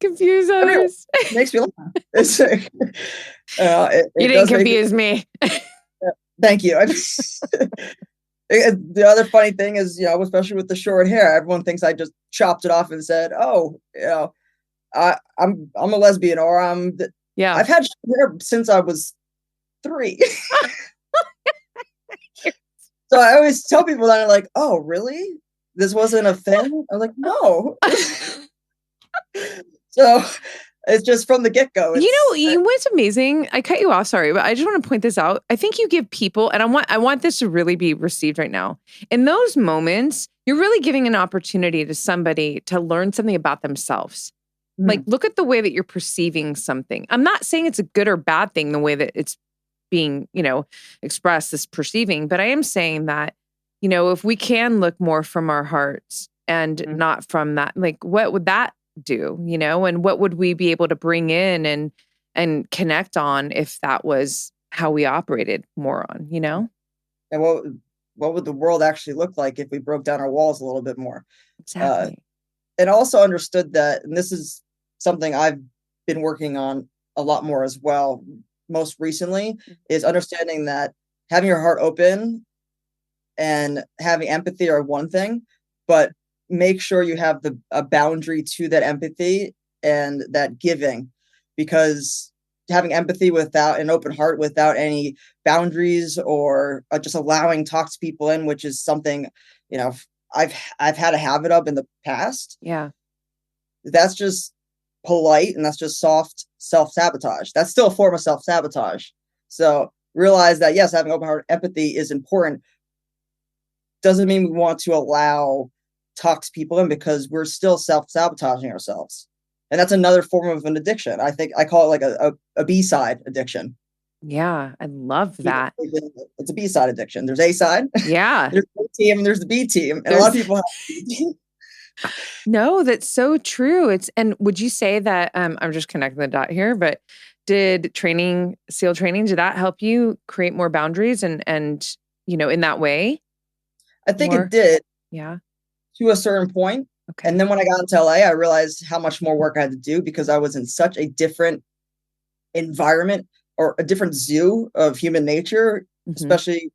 confuse others. It makes me laugh. It's like, you didn't confuse me. Thank you. The other funny thing is, especially with the short hair, everyone thinks I just chopped it off and said, "Oh, I'm a lesbian," or yeah. I've had short hair since I was 3. So I always tell people that, I'm like, "Oh, really? This wasn't a thing?" I'm like, "No." So it's just from the get-go. What's amazing? I cut you off, sorry, but I just want to point this out. I think you give people, and I want this to really be received right now. In those moments, you're really giving an opportunity to somebody to learn something about themselves. Like, look at the way that you're perceiving something. I'm not saying it's a good or bad thing, the way that it's being, expressed, this perceiving, but I am saying that, if we can look more from our hearts and not from that, like, what would that do, and what would we be able to bring in and connect on if that was how we operated more on, you know? And what would the world actually look like if we broke down our walls a little bit more? Exactly. And also understood that, and this is something I've been working on a lot more as well, most recently, is understanding that having your heart open and having empathy are one thing, but make sure you have a boundary to that empathy and that giving, because having empathy without an open heart, without any boundaries, or just allowing talk to people in, which is something, you know, I've had a habit of in the past. Yeah. That's just polite, and that's just soft self-sabotage. That's still a form of self-sabotage. So realize that, yes, having open heart empathy is important. Doesn't mean we want to allow toxic people in, because we're still self-sabotaging ourselves. And that's another form of an addiction. I think I call it like a B-side addiction. Yeah. I love that. It's a B-side addiction. There's A side. Yeah. There's the A team and there's the B team. And a lot of people have B team. No, that's so true. And would you say that, I'm just connecting the dot here, but did SEAL training, did that help you create more boundaries and, you know, in that way? I think it did. Yeah. To a certain point. Okay. And then when I got into LA, I realized how much more work I had to do, because I was in such a different environment, or a different zoo of human nature, especially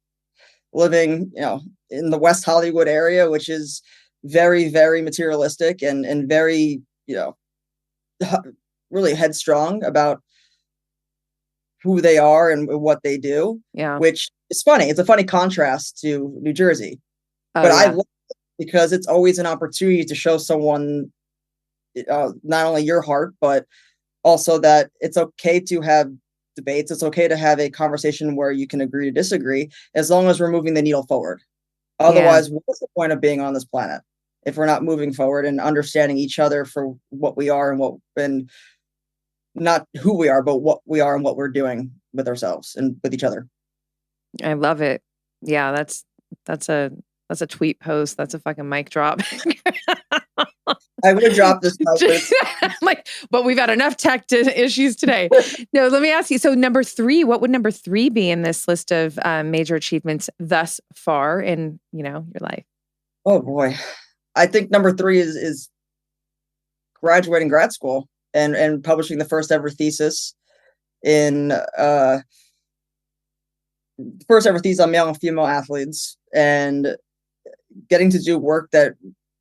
living, you know, in the West Hollywood area, which is very, very materialistic and very, you know, really headstrong about who they are and what they do. Yeah. Which is funny. It's a funny contrast to New Jersey. Oh, but yeah. I love it, because it's always an opportunity to show someone not only your heart, but also that it's okay to have debates. It's okay to have a conversation where you can agree to disagree, as long as we're moving the needle forward. Otherwise, what's the point of being on this planet if we're not moving forward and understanding each other for what we are, and not who we are, but what we are and what we're doing with ourselves and with each other. I love it. Yeah, that's a tweet post. That's a fucking mic drop. I would have dropped this post. Like, but we've had enough tech issues today. No, let me ask you. So number 3, what would number 3 be in this list of major achievements thus far in, you know, your life? Oh boy. I think number 3 is graduating grad school and publishing the first ever thesis on male and female athletes, and getting to do work that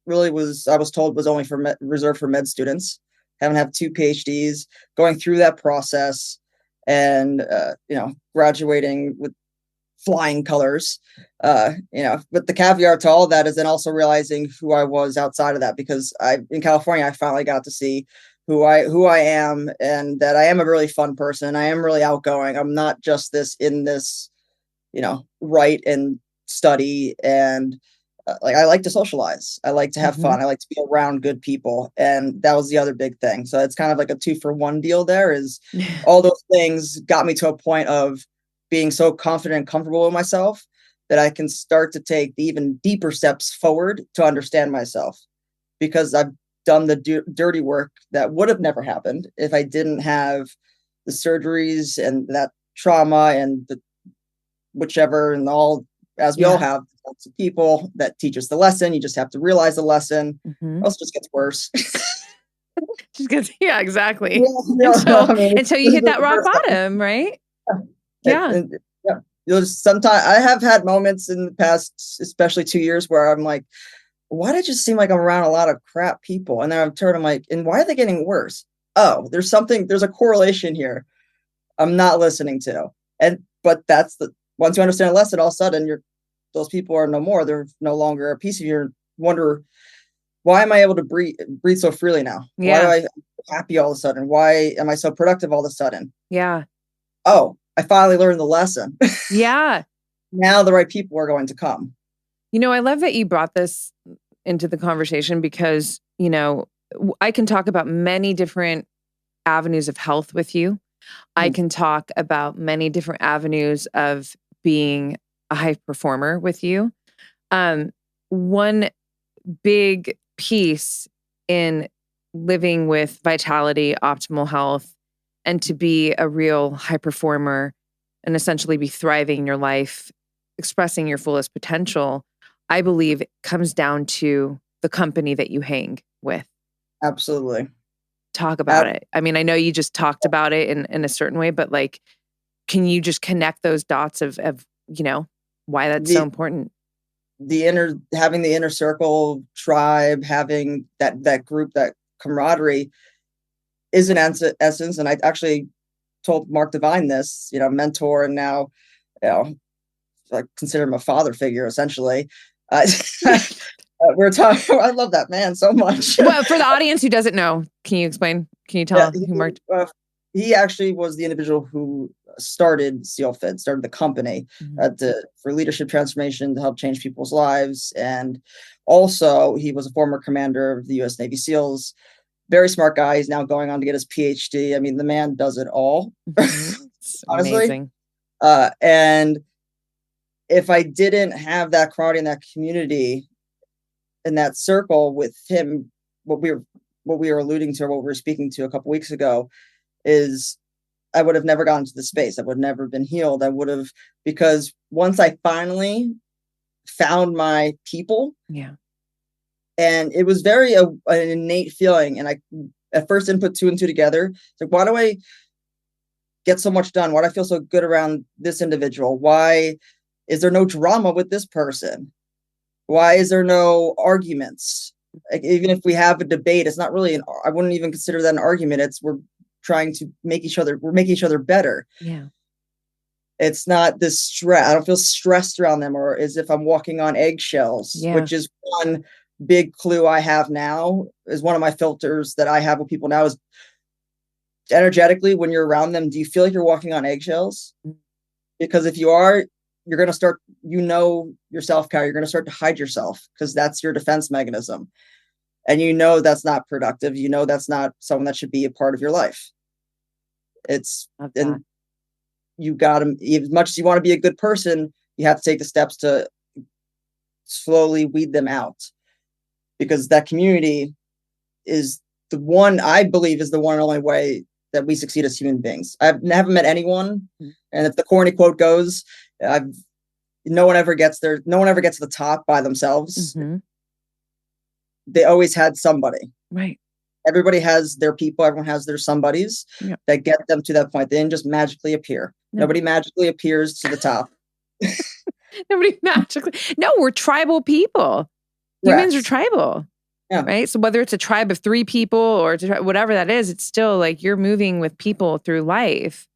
really I was told was only reserved for med students. Having to have 2 PhDs, going through that process, and you know, graduating with flying colors. You know, but the caveat to all that is then also realizing who I was outside of that, because in California, I finally got to see who I am, and that I am a really fun person. I am really outgoing. I'm not just in this, you know, write and study, and like, I like to socialize. I like to have fun. I like to be around good people. And that was the other big thing. So it's kind of like a 2-for-1 deal there. Is all those things got me to a point of being so confident and comfortable with myself that I can start to take the even deeper steps forward to understand myself, because I've done the dirty work that would have never happened if I didn't have the surgeries and that trauma and the whichever, and all, as we all have lots of people that teach us the lesson. You just have to realize the lesson. Else it just gets worse. Just gets, yeah, exactly. Yeah, until you hit that rock bottom, right? Yeah. Sometimes I have had moments in the past, especially 2 years, where I'm like, why did it just seem like I'm around a lot of crap people? And then I'm like, and why are they getting worse? Oh, there's a correlation here I'm not listening to. But once you understand a lesson, all of a sudden those people are no more. They're no longer a piece of you. Wonder, why am I able to breathe so freely now? Yeah. Why am I happy all of a sudden? Why am I so productive all of a sudden? Yeah. Oh, I finally learned the lesson. Yeah. Now the right people are going to come. You know, I love that you brought this into the conversation, because, you know, I can talk about many different avenues of health with you. I can talk about many different avenues of being a high performer with you. One big piece in living with vitality, optimal health, and to be a real high performer and essentially be thriving in your life, expressing your fullest potential, I believe it comes down to the company that you hang with. Absolutely. Talk about it. I mean, I know you just talked about it in a certain way, but like, can you just connect those dots of why that's so important? Having the inner circle, tribe, having that group, that camaraderie is an essence. And I actually told Mark Devine this, mentor, and now, I consider him a father figure, essentially. We're talking. I love that man so much. Well, for the audience who doesn't know, can you explain? Can you tell who Mark? He actually was the individual who started SEALFIT, started the company for leadership transformation to help change people's lives. And also, he was a former commander of the U.S. Navy SEALs. Very smart guy. He's now going on to get his PhD. I mean, the man does it all. It's honestly. Amazing. And if I didn't have that camaraderie and that community in that circle with him, what we were alluding to, or what we were speaking to a couple weeks ago, is I would have never gotten to the space. I would have never been healed. Because once I finally found my people, and it was very an innate feeling. And I at first didn't put two and two together. It's like, why do I get so much done? Why do I feel so good around this individual? Why is there no drama with this person? Why is there no arguments? Like, even if we have a debate, it's not really I wouldn't even consider that an argument. We're trying to making each other better. Yeah. It's not this stress. I don't feel stressed around them, or as if I'm walking on eggshells, which is one big clue I have now. Is one of my filters that I have with people now is energetically, when you're around them, do you feel like you're walking on eggshells? Because if you are, you're going to start, your self-care, you're going to start to hide yourself, because that's your defense mechanism. And that's not productive. That's not someone that should be a part of your life. And you got to, as much as you want to be a good person, you have to take the steps to slowly weed them out, because that community is the one, I believe, is the one and only way that we succeed as human beings. I've never met anyone, and if the corny quote goes, no one ever gets to the top by themselves. Mm-hmm. They always had somebody. Right. Everybody has their people. Everyone has their somebodies that get them to that point. They didn't just magically appear. Nobody magically appears to the top. Nobody magically. No, we're tribal people. Humans are tribal. Yeah. Right. So whether it's a tribe of 3 people or whatever that is, it's still like you're moving with people through life.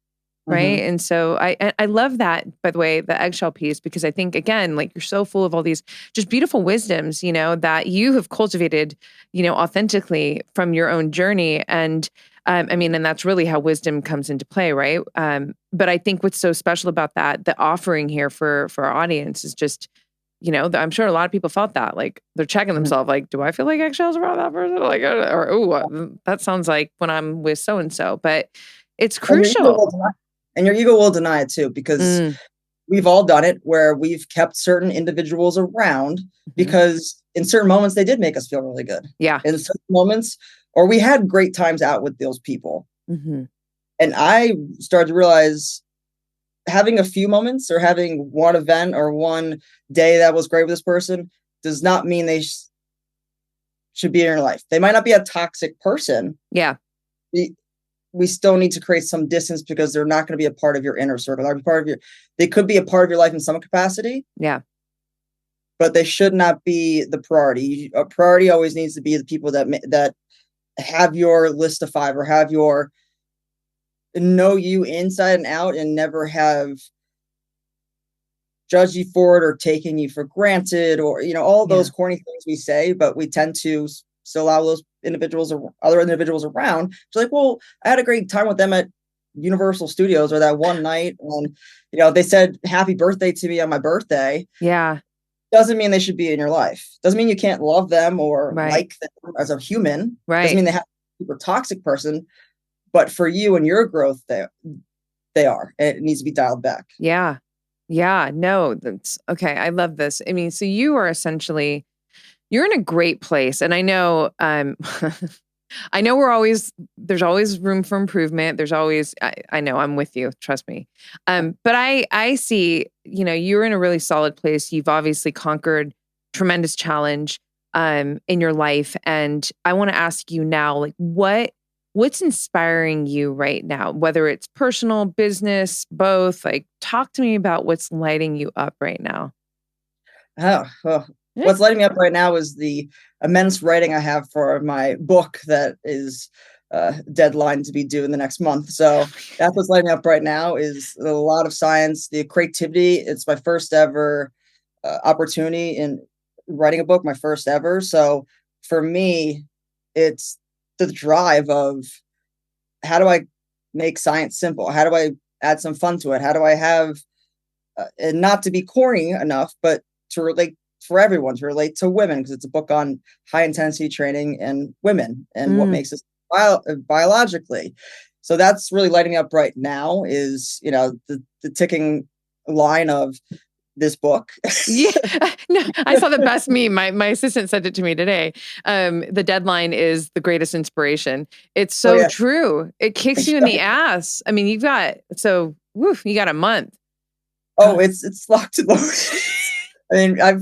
Right. Mm-hmm. And so I love that, by the way, the eggshell piece, because I think, again, like, you're so full of all these just beautiful wisdoms, that you have cultivated, authentically from your own journey. And and that's really how wisdom comes into play. Right. But I think what's so special about that, the offering here for our audience, is just, I'm sure a lot of people felt that, like, they're checking themselves, like, do I feel like eggshells around that person? Like, that sounds like when I'm with so-and-so, but it's crucial. And your ego will deny it too, because we've all done it, where we've kept certain individuals around because in certain moments they did make us feel really good. Yeah. In certain moments, or we had great times out with those people. Mm-hmm. And I started to realize, having a few moments or having one event or one day that was great with this person does not mean they should be in your life. They might not be a toxic person. Yeah. We still need to create some distance, because they're not going to be a part of your inner circle. They could be a part of your life in some capacity. Yeah. But they should not be the priority. A priority always needs to be the people that have your list of 5, or know you inside and out, and never have judged you for it or taken you for granted, or, all those corny things we say, but we tend to still allow those individuals or other individuals around. It's like, well, I had a great time with them at Universal Studios, or that one night, and they said happy birthday to me on my birthday. Yeah. Doesn't mean they should be in your life. Doesn't mean you can't love them or like them as a human. Right. Doesn't mean they have to be a super toxic person, but for you and your growth, they are. And it needs to be dialed back. Yeah. Yeah. No, that's okay. I love this. I mean, so you are essentially, you're in a great place. And I know, I know there's always room for improvement. There's always, I know I'm with you. Trust me. But I see, you're in a really solid place. You've obviously conquered tremendous challenge, in your life. And I want to ask you now, like, what's inspiring you right now, whether it's personal, business, both? Like, talk to me about what's lighting you up right now. Well, what's lighting me up right now is the immense writing I have for my book that is deadline to be due in the next month. So that's what's lighting me up right now, is a lot of science, the creativity. It's my first ever opportunity in writing a book, my first ever. So for me, it's the drive of, how do I make science simple? How do I add some fun to it? How do I have, and not to be corny enough, but to relate for everyone, to relate to women, because it's a book on high intensity training and women and what makes us biologically. So that's really lighting me up right now, is, the ticking line of this book. Yeah, no, I saw the best meme. My assistant sent it to me today. The deadline is the greatest inspiration. It's so true. It kicks you in the ass. I mean, you got a month. Oh, it's locked and loaded. I mean, I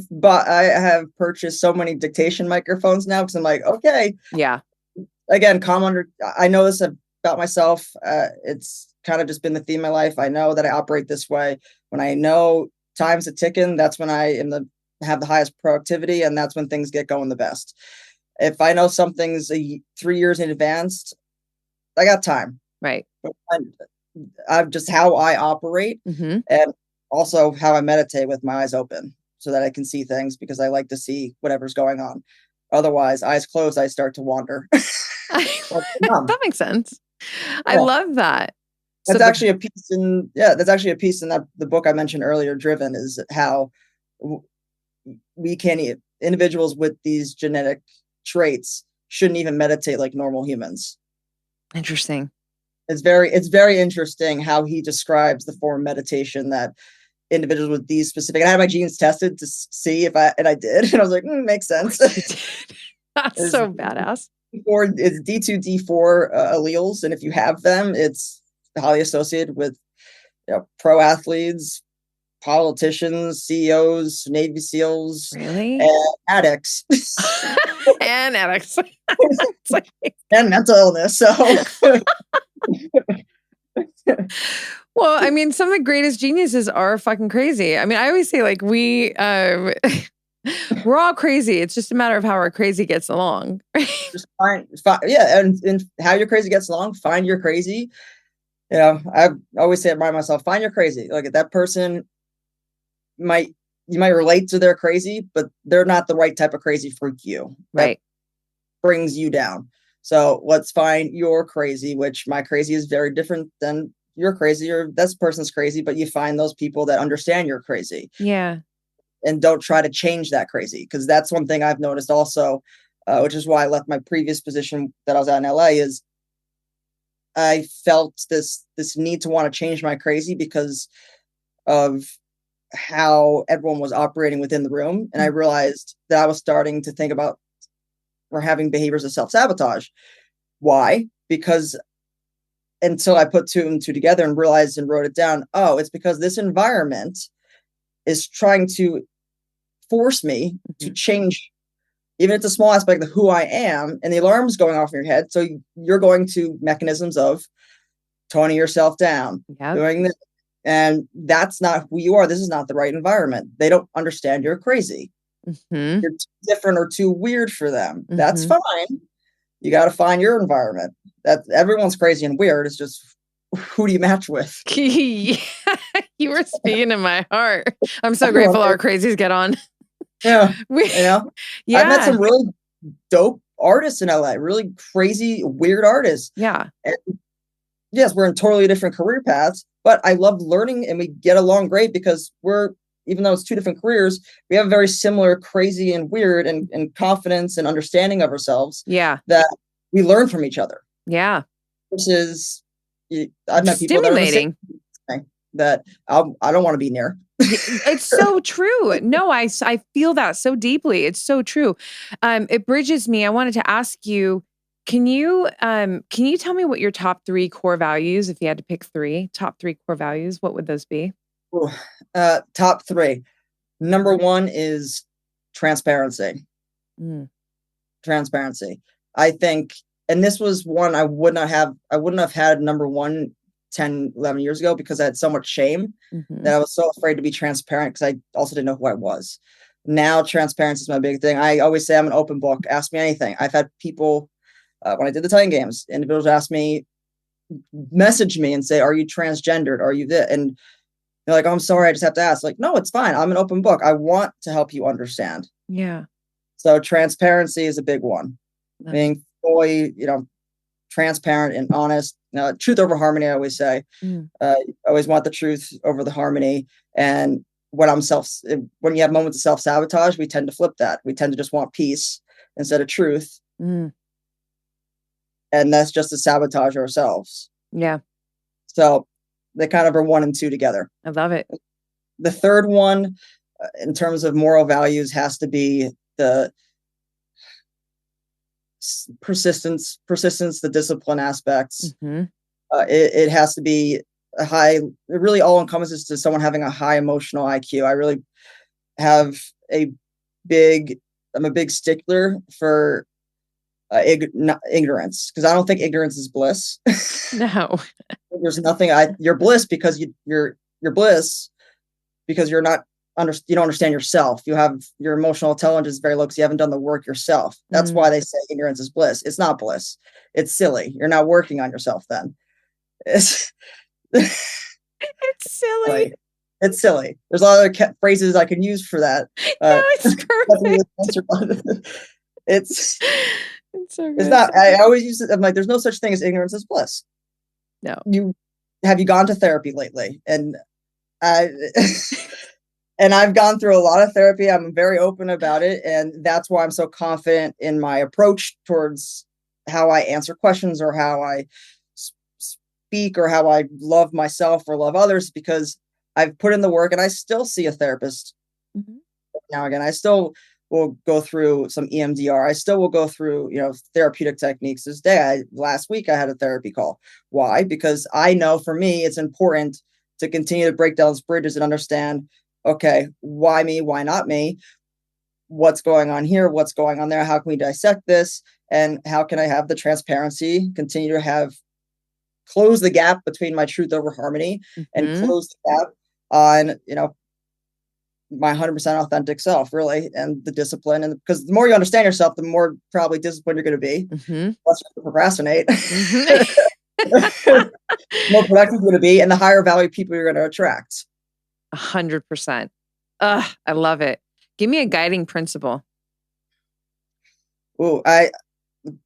have purchased so many dictation microphones now, because I'm like, okay. Yeah. Again, I know this about myself. It's kind of just been the theme of my life. I know that I operate this way. When I know time's a ticking, that's when I have the highest productivity, and that's when things get going the best. If I know something's 3 years in advance, I got time. Right. I'm just how I operate, and also how I meditate with my eyes open, so that I can see things, because I like to see whatever's going on. Otherwise, eyes closed, I start to wander. That makes sense. Yeah. I love that. That's actually a piece in that the book I mentioned earlier, Driven, is how individuals with these genetic traits shouldn't even meditate like normal humans. Interesting. It's very interesting how he describes the form of meditation that individuals with these specific. I had my genes tested to see if I did, and I was like, makes sense. That's so badass. It's D2, D4 alleles, and if you have them, it's highly associated with pro athletes, politicians, CEOs, Navy SEALs, really, and addicts, and addicts, and mental illness. So. Well, I mean, some of the greatest geniuses are fucking crazy. I mean, I always say, like, we're all crazy. It's just a matter of how our crazy gets along. Just find and how your crazy gets along. Find your remind myself, find your crazy. Like, that person you might relate to their crazy, but they're not the right type of crazy for you. Right. That brings you down. So let's find your crazy, which my crazy is very different than your crazy, or this person's crazy, but you find those people that understand you're crazy. Yeah. And don't try to change that crazy. Because that's one thing I've noticed also, which is why I left my previous position that I was at in LA, is I felt this need to want to change my crazy because of how everyone was operating within the room. And I realized that I was starting to think about or having behaviors of self-sabotage. Why? Because until I put two and two together and realized and wrote it down, it's because this environment is trying to force me to change, even if it's a small aspect of who I am, and the alarm's going off in your head. So you're going to mechanisms of toning yourself down, doing this. And that's not who you are. This is not the right environment. They don't understand you're crazy. You're too different or too weird for them. That's fine. You got to find your environment. That everyone's crazy and weird. It's just, who do you match with? You were speaking in my heart. I'm so grateful our crazies get on. Yeah. I've met some really dope artists in LA, really crazy, weird artists. Yeah. And yes, we're in totally different career paths, but I love learning and we get along great because even though it's two different careers, we have a very similar crazy and weird and confidence and understanding of ourselves. Yeah. That we learn from each other. Yeah. This is, I've met people stimulating that I don't want to be near. It's so true. No, I feel that so deeply. It's so true. It bridges me. I wanted to ask you, Can you tell me what your top 3 core values, if you had to pick 3, top 3 core values, what would those be? Ooh, top 3. Number 1 is transparency. Transparency. I think, and this was one I wouldn't have had number 1 10, 11 years ago, because I had so much shame that I was so afraid to be transparent, because I also didn't know who I was. Now, transparency is my big thing. I always say I'm an open book. Ask me anything. I've had people, when I did the Titan Games, individuals ask me, message me and say, are you transgendered? Are you this? And they're like, oh, I'm sorry, I just have to ask. Like, no, it's fine. I'm an open book. I want to help you understand. Yeah. So transparency is a big one. Being fully, transparent and honest. Truth over harmony, I always say. I always want the truth over the harmony. And when you have moments of self-sabotage, we tend to flip that. We tend to just want peace instead of truth. And that's just to sabotage ourselves. Yeah. So they kind of are 1 and 2 together. I love it. The third one, in terms of moral values, has to be the persistence, the discipline aspects. It has to be a high, it really all encompasses to someone having a high emotional IQ. I really have I'm a big stickler for ignorance, because I don't think ignorance is bliss. No. There's nothing, you're bliss because you're bliss because you don't understand yourself. You have your emotional intelligence is very low because you haven't done the work yourself. That's why they say ignorance is bliss. It's not bliss. It's silly. You're not working on yourself then. It's silly. Like, it's silly. There's a lot of other phrases I can use for that. No, it's perfect. It's so good. It's not. I always use it. I'm like, there's no such thing as ignorance as bliss. No. Have you gone to therapy lately? And I've gone through a lot of therapy. I'm very open about it. And that's why I'm so confident in my approach towards how I answer questions or how I speak or how I love myself or love others, because I've put in the work, and I still see a therapist now again. I still will go through some EMDR. I still will go through, therapeutic techniques this day. Last week I had a therapy call. Why? Because I know for me, it's important to continue to break down those bridges and understand, okay, why me? Why not me? What's going on here? What's going on there? How can we dissect this? And how can I have the transparency, continue to close the gap between my truth over harmony and close the gap on, my 100% authentic self, really, and the discipline. And because the more you understand yourself, the more probably disciplined you're going to be. Less you procrastinate. More productive you're going to be, and the higher value people you're going to attract. 100%. I love it. Give me a guiding principle. Oh, the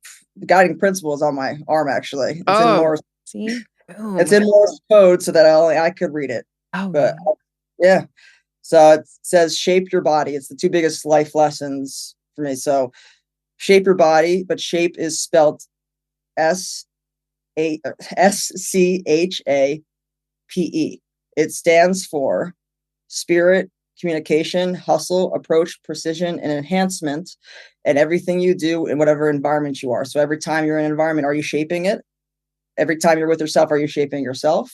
guiding principle is on my arm, actually. It's in Morse. See? Boom. It's in Morse code so that I could read it. But yeah. So it says, shape your body. It's the 2 biggest life lessons for me. So shape your body, but shape is spelled SCHAPE. It stands for spirit, communication, hustle, approach, precision, and enhancement, and everything you do in whatever environment you are. So every time you're in an environment, are you shaping it? Every time you're with yourself, are you shaping yourself?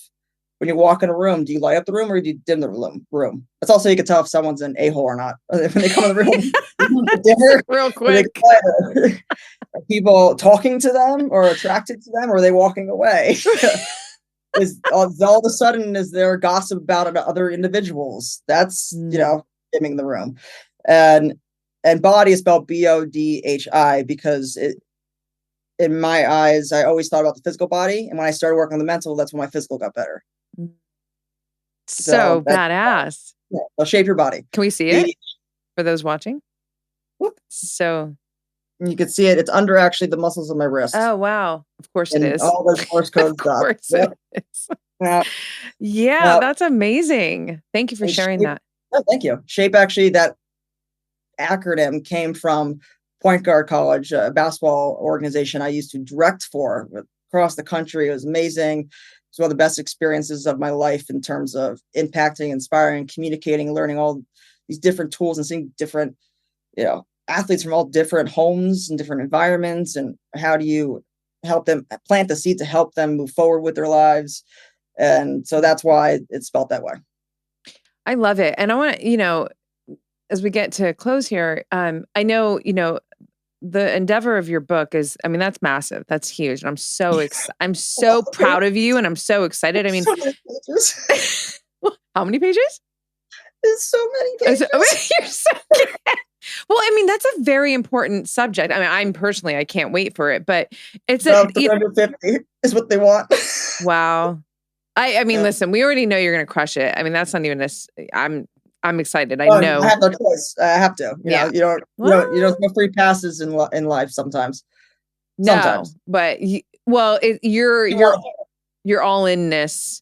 When you walk in a room, do you light up the room or do you dim the room? That's also, you can tell if someone's an a-hole or not. When they come in the room, dimmer, real quick. Are people talking to them or attracted to them, or are they walking away? Is all of a sudden, is there gossip about other individuals? That's, dimming the room. And body is spelled BODHI because in my eyes, I always thought about the physical body. And when I started working on the mental, that's when my physical got better. So badass. Yeah, so shape your body. Can we see it for those watching? Whoop. So you can see it. It's under actually the muscles of my wrist. Oh, wow. Of course it is. All those Morse code stuff. Of course it is. Yeah, that's amazing. Thank you for sharing that. Oh, thank you. Shape, actually, that acronym came from Point Guard College, a basketball organization I used to direct for across the country. It was amazing. It's one of the best experiences of my life in terms of impacting, inspiring, communicating, learning all these different tools and seeing different, athletes from all different homes and different environments, and how do you help them plant the seed to help them move forward with their lives? And so that's why it's spelled that way. I love it. And I want to, as we get to close here, I know, the endeavor of your book is, I mean, that's massive. That's huge. And I'm so proud of you, and I'm so excited. I mean, so many pages. How many pages? There's so many pages. You're so good. Well, I mean, that's a very important subject. I mean, I can't wait for it, but it's 350 is what they want. Wow. I mean, listen, we already know you're going to crush it. I mean, that's not even this. I'm excited. I know. I have no choice. I have to. You don't no free passes in life sometimes. No, sometimes. But you're all inness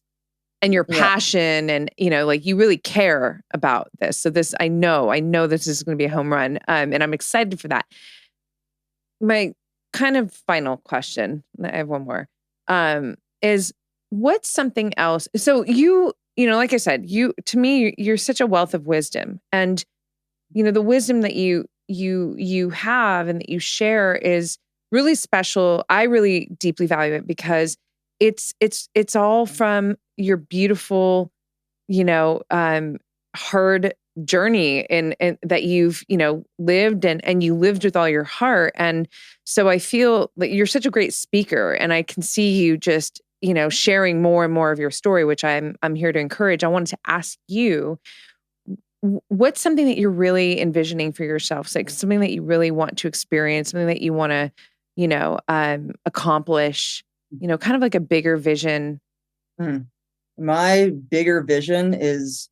and your passion, and like you really care about this. So this, I know this is going to be a home run. And I'm excited for that. My kind of final question, I have one more, is what's something else? So like I said, to me, you're such a wealth of wisdom, and the wisdom that you have and that you share is really special. I really deeply value it because it's all from your beautiful, hard journey and that you've lived and you lived with all your heart. And so I feel like you're such a great speaker, and I can see you just sharing more and more of your story, which I'm here to encourage. I wanted to ask you, what's something that you're really envisioning for yourself? Like something that you really want to experience, something that you want to, accomplish, kind of like a bigger vision. My bigger vision is,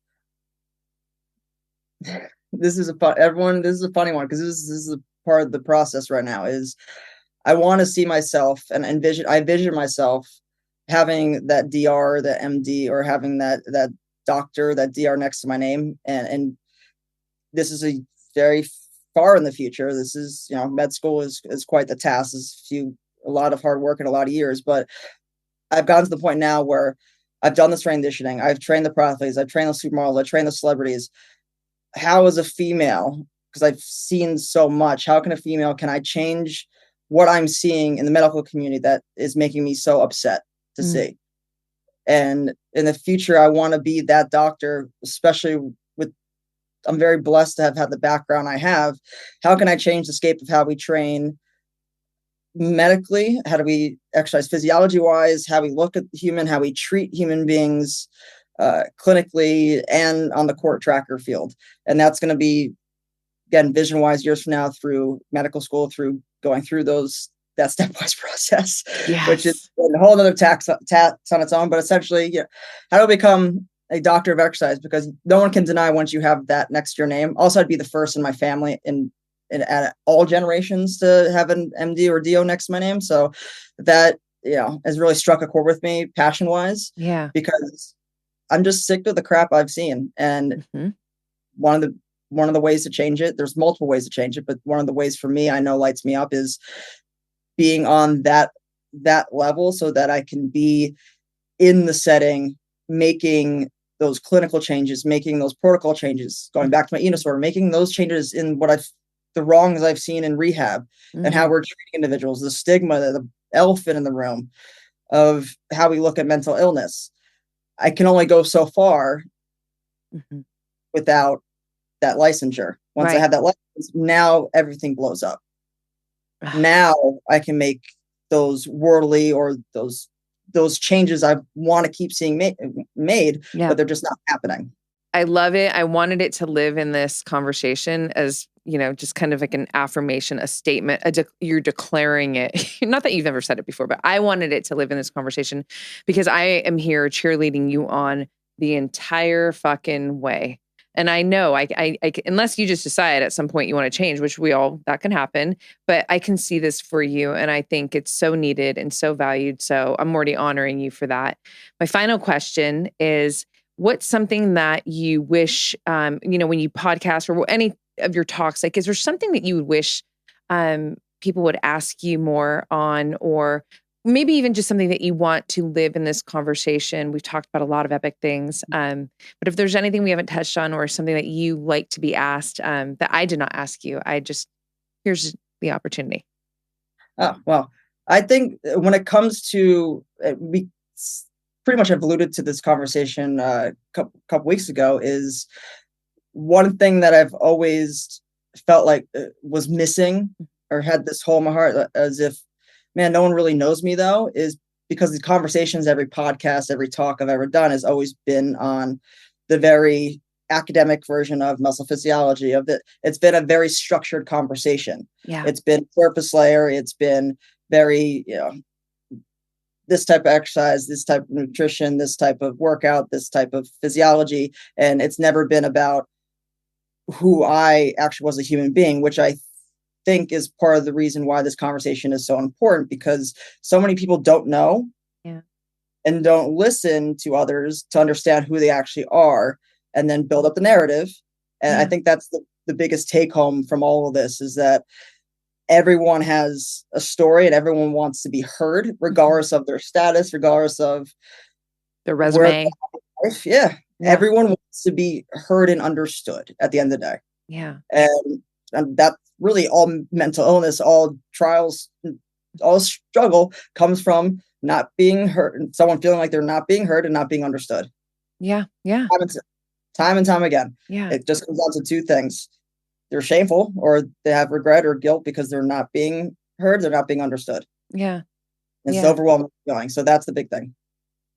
this is a funny one, because this is a part of the process right now, is I want to see myself and I envision myself having that DR, that MD, or having that doctor, that DR next to my name. And this is a very far in the future. This is, med school is quite the task. It's a lot of hard work and a lot of years, but I've gotten to the point now where I've done this transitioning. I've trained the pro athletes, I've trained the supermodels, I've trained the celebrities. How, as a female, because I've seen so much, how can I change what I'm seeing in the medical community that is making me so upset to see? And in the future, I want to be that doctor, especially I'm very blessed to have had the background I have. How can I change the scape of how we train medically? How do we exercise physiology wise? How we look at how we treat human beings clinically and on the court tracker field? And that's going to be, again, vision wise, years from now, through medical school, through going through that stepwise process, which is a whole other tax on its own. But essentially, how do I become a doctor of exercise? Because no one can deny, once you have that next to your name. Also, I'd be the first in my family in all generations to have an MD or DO next to my name. So that, has really struck a chord with me passion wise. Yeah. Because I'm just sick of the crap I've seen. And one of the ways to change it, there's multiple ways to change it, but one of the ways for me, I know lights me up, is being on that level, so that I can be in the setting, making those clinical changes, making those protocol changes, going back to my eating disorder, making those changes in the wrongs I've seen in rehab, and how we're treating individuals, the stigma, the elephant in the room of how we look at mental illness. I can only go so far without that licensure. Once I have that license, now everything blows up. Now I can make those worldly or those changes I want to keep seeing made, but they're just not happening. I love it. I wanted it to live in this conversation as, just kind of like an affirmation, a statement, you're declaring it. Not that you've never said it before, but I wanted it to live in this conversation because I am here cheerleading you on the entire fucking way. And I know I unless you just decide at some point you want to change, which that can happen, but I can see this for you. And I think it's so needed and so valued. So I'm already honoring you for that. My final question is, what's something that you wish, when you podcast or any of your talks, like, is there something that you would wish people would ask you more on, or maybe even just something that you want to live in this conversation? We've talked about a lot of epic things. But if there's anything we haven't touched on or something that you like to be asked that I did not ask you, I just here's the opportunity? Oh, well, I think when it comes to, we pretty much have alluded to this conversation a couple weeks ago, is one thing that I've always felt like was missing or had this hole in my heart, as if, man, no one really knows me though, is because the conversations, every podcast, every talk I've ever done has always been on the very academic version of muscle physiology. It's been a very structured conversation. Yeah. It's been surface layer. It's been very, this type of exercise, this type of nutrition, this type of workout, this type of physiology. And it's never been about who I actually was a human being, which I think is part of the reason why this conversation is so important, because so many people don't know and don't listen to others to understand who they actually are and then build up the narrative. And I think that's the biggest take home from all of this, is that everyone has a story and everyone wants to be heard, regardless of their status, regardless of their resume. Everyone wants to be heard and understood at the end of the day. Yeah. And that's really all mental illness, all trials, all struggle comes from not being heard, someone feeling like they're not being heard and not being understood. Yeah. Yeah. Time and time again. Yeah. It just comes down to two things. They're shameful, or they have regret or guilt because they're not being heard, they're not being understood. Yeah. It's overwhelming feeling. So that's the big thing.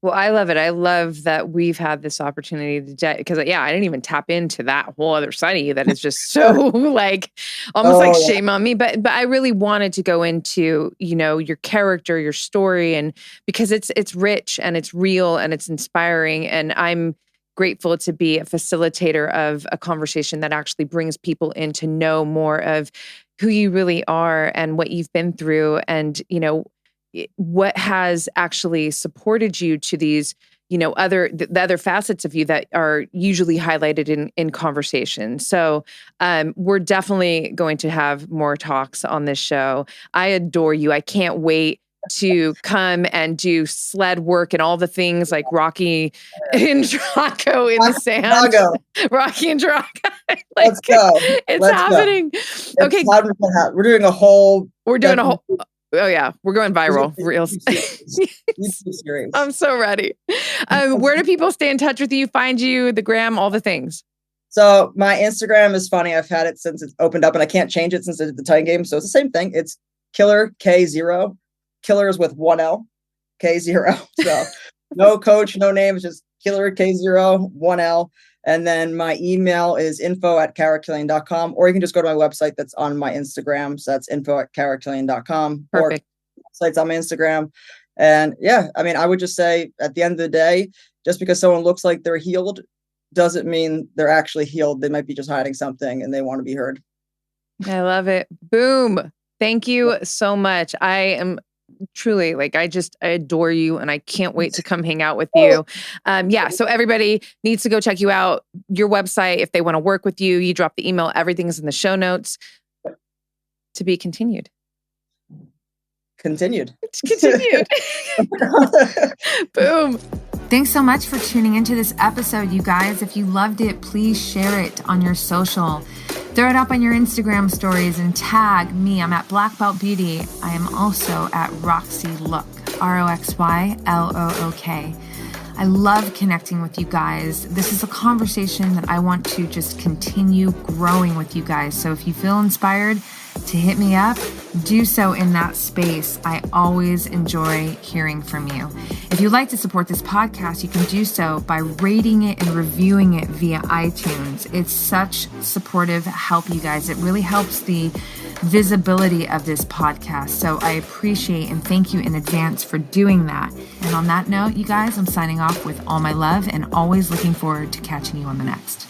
Well, I love it. I love that we've had this opportunity to, because I didn't even tap into that whole other side of you that is just so like almost shame on me. But I really wanted to go into, your character, your story, and because it's rich and it's real and it's inspiring. And I'm grateful to be a facilitator of a conversation that actually brings people in to know more of who you really are and what you've been through, and, what has actually supported you to these, the other facets of you that are usually highlighted in conversation. So we're definitely going to have more talks on this show. I adore you. I can't wait to come and do sled work and all the things like Rocky and Draco in the sand. Rocky and Draco. Let's go. It's happening. Okay. We're doing a whole. Oh yeah, we're going viral. Real. I'm so ready. Where do people stay in touch with you, find you, the gram, all the things? So my Instagram is funny. I've had it since it's opened up and I can't change it since it's the Titan game. So it's the same thing. It's Killer K0. Killer is with 1L, K0. So no coach, no name. It's just Killer K0, 1L. And then my email is info@characterkilling.com, or you can just go to my website that's on my Instagram. So that's info@characterkilling.com. Perfect. Or sites on my Instagram. And I would just say at the end of the day, just because someone looks like they're healed doesn't mean they're actually healed. They might be just hiding something and they want to be heard. I love it. Boom. Thank you so much. I am truly I adore you and I can't wait to come hang out with you. So everybody needs to go check you out, your website, if they want to work with you. You drop the email, everything's in the show notes. To be continued. Continued. Boom. Thanks so much for tuning into this episode, you guys. If you loved it, please share it on your social. Throw it up on your Instagram stories and tag me. I'm at Black Belt Beauty. I am also at Roxy Look, RoxyLook. I love connecting with you guys. This is a conversation that I want to just continue growing with you guys. So if you feel inspired to hit me up, do so in that space. I always enjoy hearing from you. If you'd like to support this podcast, you can do so by rating it and reviewing it via iTunes. It's such supportive help, you guys. It really helps the visibility of this podcast. So I appreciate and thank you in advance for doing that. And on that note, you guys, I'm signing off with all my love and always looking forward to catching you on the next.